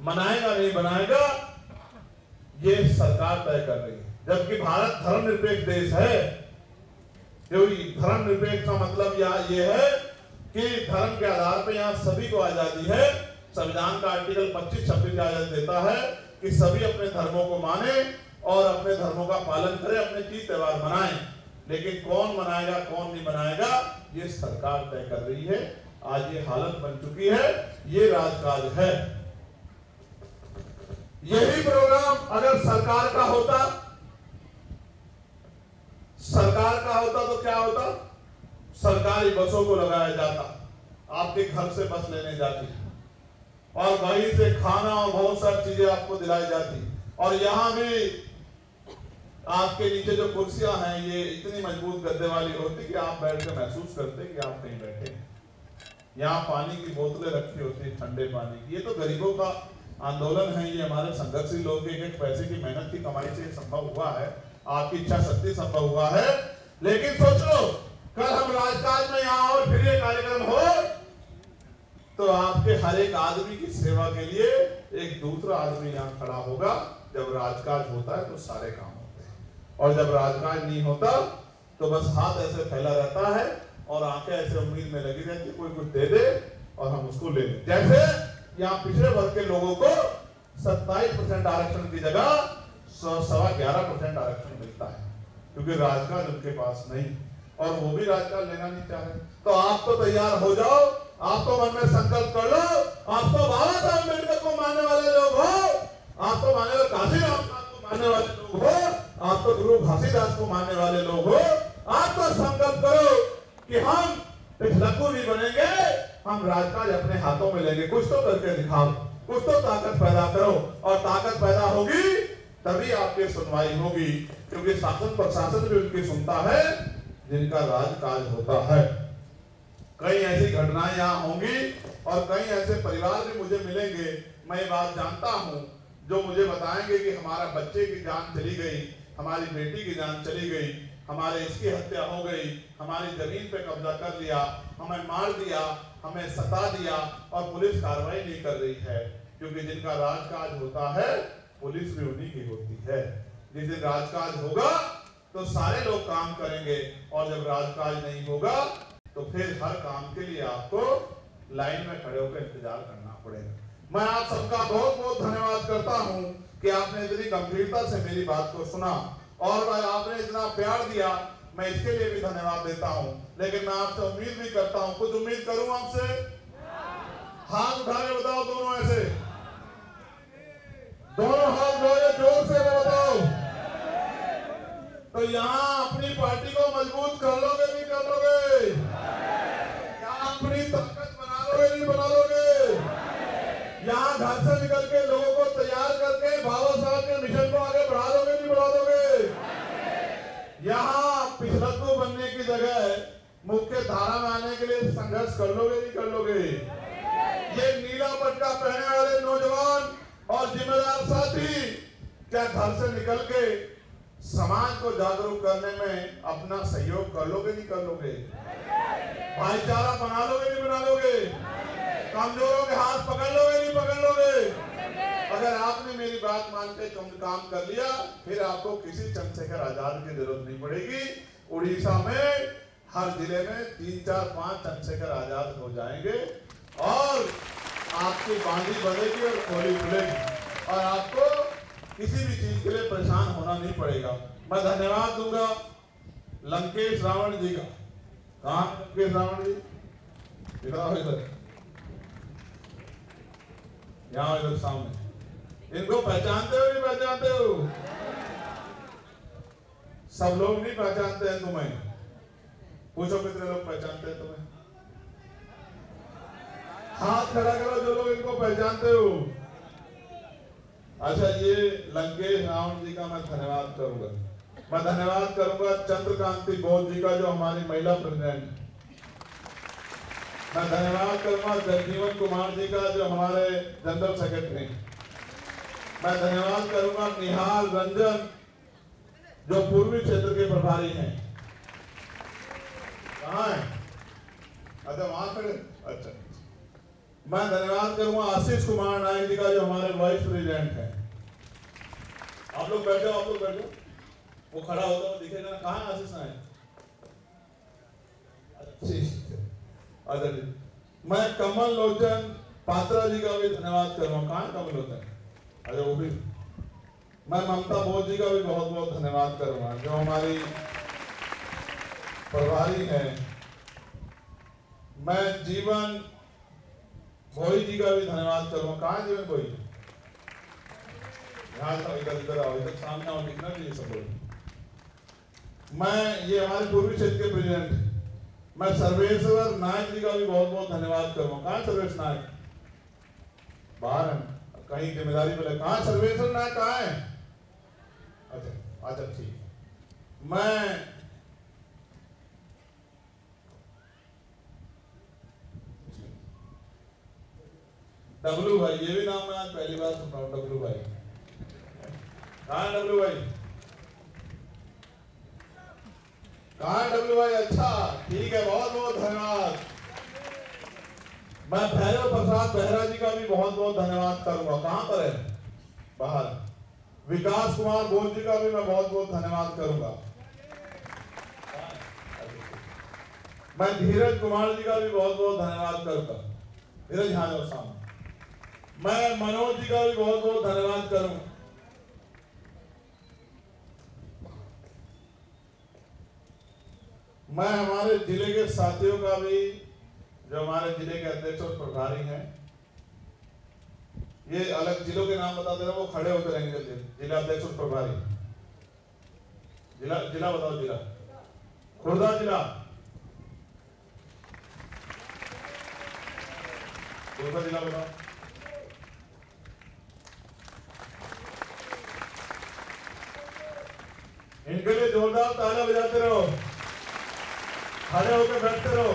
मनाएगा नहीं मनाएगा, ये सरकार तय कर रही है। जबकि भारत धर्मनिरपेक्ष देश है। क्योंकि धर्मनिरपेक्ष का मतलब ये है कि धर्म के आधार पर यहाँ सभी को आजादी है। संविधान का आर्टिकल 25-26 आजादी देता है कि सभी अपने धर्मों को माने और अपने धर्मों का पालन करें, अपने तीज त्योहार मनाएं। लेकिन कौन मनाएगा कौन नहीं मनाएगा, ये सरकार तय कर रही है। आज ये हालत बन चुकी है, ये राजकाज है। यही प्रोग्राम अगर सरकार का होता तो क्या होता? सरकारी बसों को लगाया जाता, आपके घर से बस लेने जाती और वहीं से खाना और बहुत सारी चीजें आपको दिलाई जाती। और यहाँ भी आपके नीचे जो कुर्सियां हैं ये इतनी मजबूत गद्दे वाली होती कि आप बैठ के महसूस करते कि आप कहीं बैठे हैं। यहाँ पानी की बोतलें रखी होती है, ठंडे पानी की। ये तो गरीबों का आंदोलन है, ये हमारे संघर्षशील लोग एक एक पैसे की मेहनत की कमाई से संभव हुआ है, आपकी इच्छा शक्ति संभव हुआ है। लेकिन सोचो कल हम राजकाज में यहाँ और फिर ये कार्यक्रम हो तो आपके हर एक आदमी की सेवा के लिए एक दूसरा आदमी यहाँ खड़ा होगा। जब राजकाज होता है तो सारे काम होते हैं, और जब राजकाज नहीं होता तो बस हाथ ऐसे फैला रहता है और आंखें ऐसे उम्मीद में लगी रहती, कोई कुछ दे दे और हम उसको ले लें। जैसे यहाँ पिछड़े वर्ग के लोगों को 27% आरक्षण की जगह 11.25% आरक्षण मिलता है, क्योंकि राजकाज उनके पास नहीं, और वो भी राजकाज लेना नहीं चाह रहे। तो आप तो तैयार हो जाओ, आप तो मन में संकल्प कर लो, आप तो बाबा साहब अम्बेडकर को मानने वाले लोग हो, आप तो मानने वाले काशीराम को मानने वाले लोग हो, आप तो गुरु घासीदास को मानने वाले लोग हो। आप तो संकल्प करो कि हम पिछलक्कू नहीं बनेंगे, हम राजकाज अपने हाथों में लेंगे। कुछ तो करके दिखाओ, कुछ तो ताकत पैदा करो, और ताकत पैदा होगी तभी आपकी सुनवाई होगी, क्योंकि शासन प्रशासन भी उनकी सुनता है जिनका राजकाज होता है। कई ऐसी घटनाएं यहाँ होंगी और कई ऐसे परिवार भी मुझे मिलेंगे, मैं ये बात जानता हूँ, जो मुझे बताएंगे कि हमारा बच्चे की जान चली गई, हमारी बेटी की जान चली गई, हमारे इसकी हत्या हो गई, हमारी जमीन पे कब्जा कर लिया, हमें मार दिया, हमें सता दिया, और पुलिस कार्रवाई नहीं कर रही है। क्योंकि जिनका राजकाज होता है पुलिस भी उन्हीं की होती है। जिस दिन राजकाज होगा तो सारे लोग काम करेंगे, और जब राजकाज नहीं होगा तो फिर हर काम के लिए आपको लाइन में खड़े होकर इंतजार करना पड़ेगा। मैं आप सबका बहुत बहुत धन्यवाद करता हूं कि आपने इतनी गंभीरता से मेरी बात को सुना और आपने इतना प्यार दिया, मैं इसके लिए भी धन्यवाद देता हूं। लेकिन मैं आपसे उम्मीद भी करता हूं, कुछ उम्मीद करूं आपसे। हाथ उठा के बताओ, दोनों ऐसे, दोनों हाथ उठाओ जोर से बताओ। तो यहाँ अपनी पार्टी को मजबूत कर लोगे नहीं कर लोगे? यहाँ अपनी ताकत बना लोगे नहीं बना लोगे? यहाँ घर से निकल के लोगों को तैयार करके बाबा साहब के मिशन को आगे बढ़ा दोगे नहीं बढ़ा दोगे? यहाँ पिछलक्कू बनने की जगह मुख्य धारा में आने के लिए संघर्ष कर लोगे नहीं कर लोगे? ये नीला पट्टा पहने वाले नौजवान और जिम्मेदार साथी क्या घर से निकल के समाज को जागरूक करने में अपना सहयोग कर लोगे नहीं कर लोगे? भाईचारा बना लोगे नहीं बना लोगे? कमजोरों के हाथ पकड़ लोगे नहीं पकड़ लोगे? अगर आपने मेरी बात मान के काम कर लिया, फिर आपको किसी चंद्रशेखर आजाद की जरूरत नहीं पड़ेगी। उड़ीसा में हर जिले में 3, 4, 5 चंद्रशेखर आजाद हो जाएंगे, और आपकी बांधी बढ़ेगी और खोली खुलेगी, और आपको किसी भी चीज के लिए परेशान होना नहीं पड़ेगा। मैं धन्यवाद दूंगा लंकेश रावण जी का। कहाँ लंकेश रावण जी? दिख रहा हो इधर, यहाँ इधर सामने। इनको पहचानते हो नहीं पहचानते हो? सब लोग नहीं पहचानते हैं तुम्हें। पूछो कितने लोग पहचानते हैं तुम्हें? हाथ खड़ा करो जो लोग इनको पहचानते हो। अच्छा, ये लंकेश रावण जी का मैं धन्यवाद करूंगा। मैं धन्यवाद करूंगा चंद्रकांति बोध जी का, जो हमारी महिला प्रेसिडेंट है। मैं धन्यवाद करूंगा जगजीवन कुमार जी का, जो हमारे जनरल सेक्रेटरी हैं। मैं धन्यवाद करूंगा निहाल रंजन, जो पूर्वी क्षेत्र के प्रभारी हैं। कहाँ है? अच्छा, वहां खड़े। अच्छा, मैं धन्यवाद करूंगा आशीष कुमार नायक जी का, जो हमारे वाइस प्रेसिडेंट हैं। आप लोग बैठो, आप लोग बैठो। वो खड़ा होता हुआ दिखेगा ना। कहाँ है आशीष नायक? अच्छा जी। मैं कमल लोचन पात्रा जी का भी धन्यवाद करूंगा। कहाँ है कमल लोचन? अरे वो भी। मैं ममता बोध जी का भी बहुत बहुत धन्यवाद करूंगा, जो हमारी प्रभारी हैं। मैं जीवन भोई जी का भी धन्यवाद करूंगा। कहाँ है जीवन भोई? यहाँ इधर इधर आओ, इधर सामने आओ, दिखना चाहिए सब लोग। मैं ये हमारे पूर्वी क्षेत्र के प्रेसिडेंट मैं सर्वेश्वर नायक जी का भी बहुत बहुत धन्यवाद करूंगा। कहाँ है सर्वेश नायक? बाहर है, कहीं जिम्मेदारी पे लगे। कहाँ सर्वेश्वर नायक? कहाँ है? अच्छा अच्छा, ठीक। मैं डब्लू भाई, ये भी नाम मैं आज पहली बार सुन रहा हूँ। डब्लू भाई, कहाँ है डब्लू भाई? कहाँ है डब्लू भाई? अच्छा, ठीक है, बहुत बहुत धन्यवाद। मैं भैरव प्रसाद बेहरा जी का भी बहुत बहुत धन्यवाद करूंगा। कहाँ पर है? बाहर। विकास कुमार बोध जी का भी मैं बहुत बहुत धन्यवाद करूंगा। मैं धीरज कुमार जी का भी बहुत बहुत धन्यवाद करूंगा। धीरज, यहाँ जाओ सामने। मैं मनोज जी का भी बहुत बहुत धन्यवाद करूंगा। मैं हमारे जिले के साथियों का भी, जो हमारे जिले के अध्यक्ष और प्रभारी हैं, ये अलग जिलों के नाम बता दे रहा हूं, वो खड़े होकर रहेंगे। जिला अध्यक्ष और प्रभारी। जिला जिला बताओ। जिला खुर्दा जिला। दूसरा जिला बताओ। इनके लिए जोरदार तालियां बजाते रहो, खड़े होकर बैठते रहो।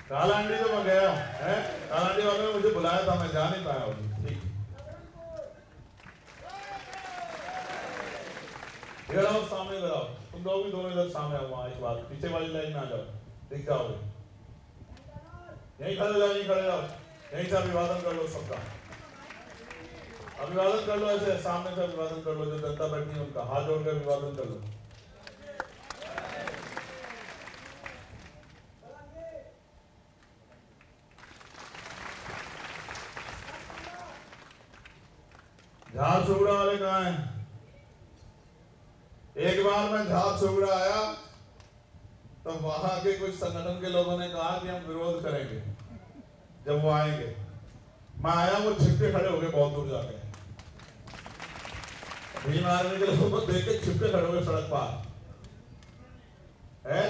कालांडी तो मैं गया हूँ, कालांडी वालों ने मुझे बुलाया था, मैं जा नहीं पाया हूँ। ठीक, इधर आओ, सामने इधर आओ। तुम लोग भी दोनों इधर सामने आओ। वहाँ एक बात, पीछे वाली लाइन में आ जाओ, दिख जाओगे। यहीं खड़े जाओ, यहीं खड़े जाओ, यहीं से अभिवादन कर लो सबका। अभिवादन कर लो, ऐसे सामने से अभिवादन कर लो। जो जनता बैठी है उनका हाथ जोड़ कर अभिवादन कर लो। झारसुगुड़ा वाले कहाँ हैं? एक बार मैं झारसुगुड़ा आया तो वहां के कुछ संगठन के लोगों ने कहा कि हम विरोध करेंगे जब वो आएंगे। मैं आया, वो छिपके खड़े हो गए बहुत दूर जाके। भीम आर्मी के लोगों को देख के छिपके खड़े हो गए सड़क पार है।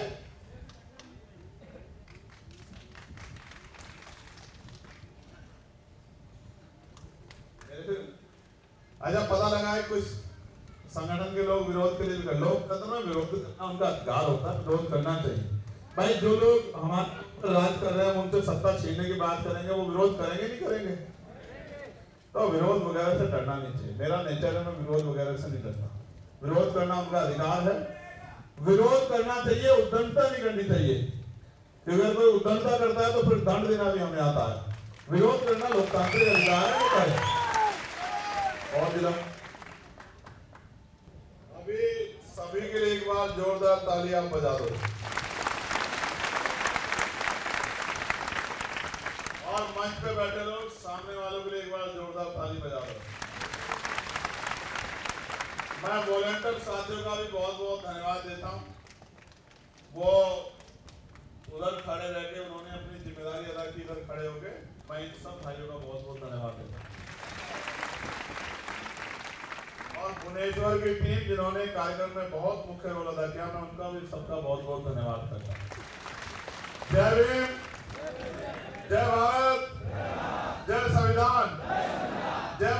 अच्छा, पता लगा है कुछ संगठन के लोग विरोध के लिए भी लोग कहते हैं विरोध करना उनका अधिकार होता है, विरोध करना चाहिए। भाई, जो लोग हमारा राज कर रहे हैं उनसे सत्ता छीनने की बात करेंगे, वो विरोध करेंगे नहीं करेंगे? तो विरोध वगैरह से डरना नहीं चाहिए। मेरा नेचर है, मैं विरोध वगैरह से नहीं डरता। विरोध करना उनका अधिकार है, विरोध करना चाहिए, उद्दंडता नहीं करनी चाहिए। क्योंकि अगर कोई उद्दंडता करता है तो फिर दंड देना भी हमें आता है। विरोध करना लोकतांत्रिक अधिकार है। और जिला अभी सभी के लिए एक बार जोरदार तालियां बजा दो। और मंच पे बैठे लोग, सामने वालों के लिए एक बार जोरदार ताली बजा दो। मैं वॉलंटियर साथियों का भी बहुत बहुत धन्यवाद देता हूँ। वो उधर खड़े रह के उन्होंने अपनी जिम्मेदारी अदा की, इधर खड़े होके। मैं इन सब भाइयों का बहुत बहुत धन्यवाद देता हूँ। और भुवनेश्वर की टीम जिन्होंने कार्यक्रम में बहुत मुख्य रोल अदा किया, मैं उनका भी सबका बहुत बहुत धन्यवाद करता हूँ। जय भीम, जय भारत, जय संविधान, जय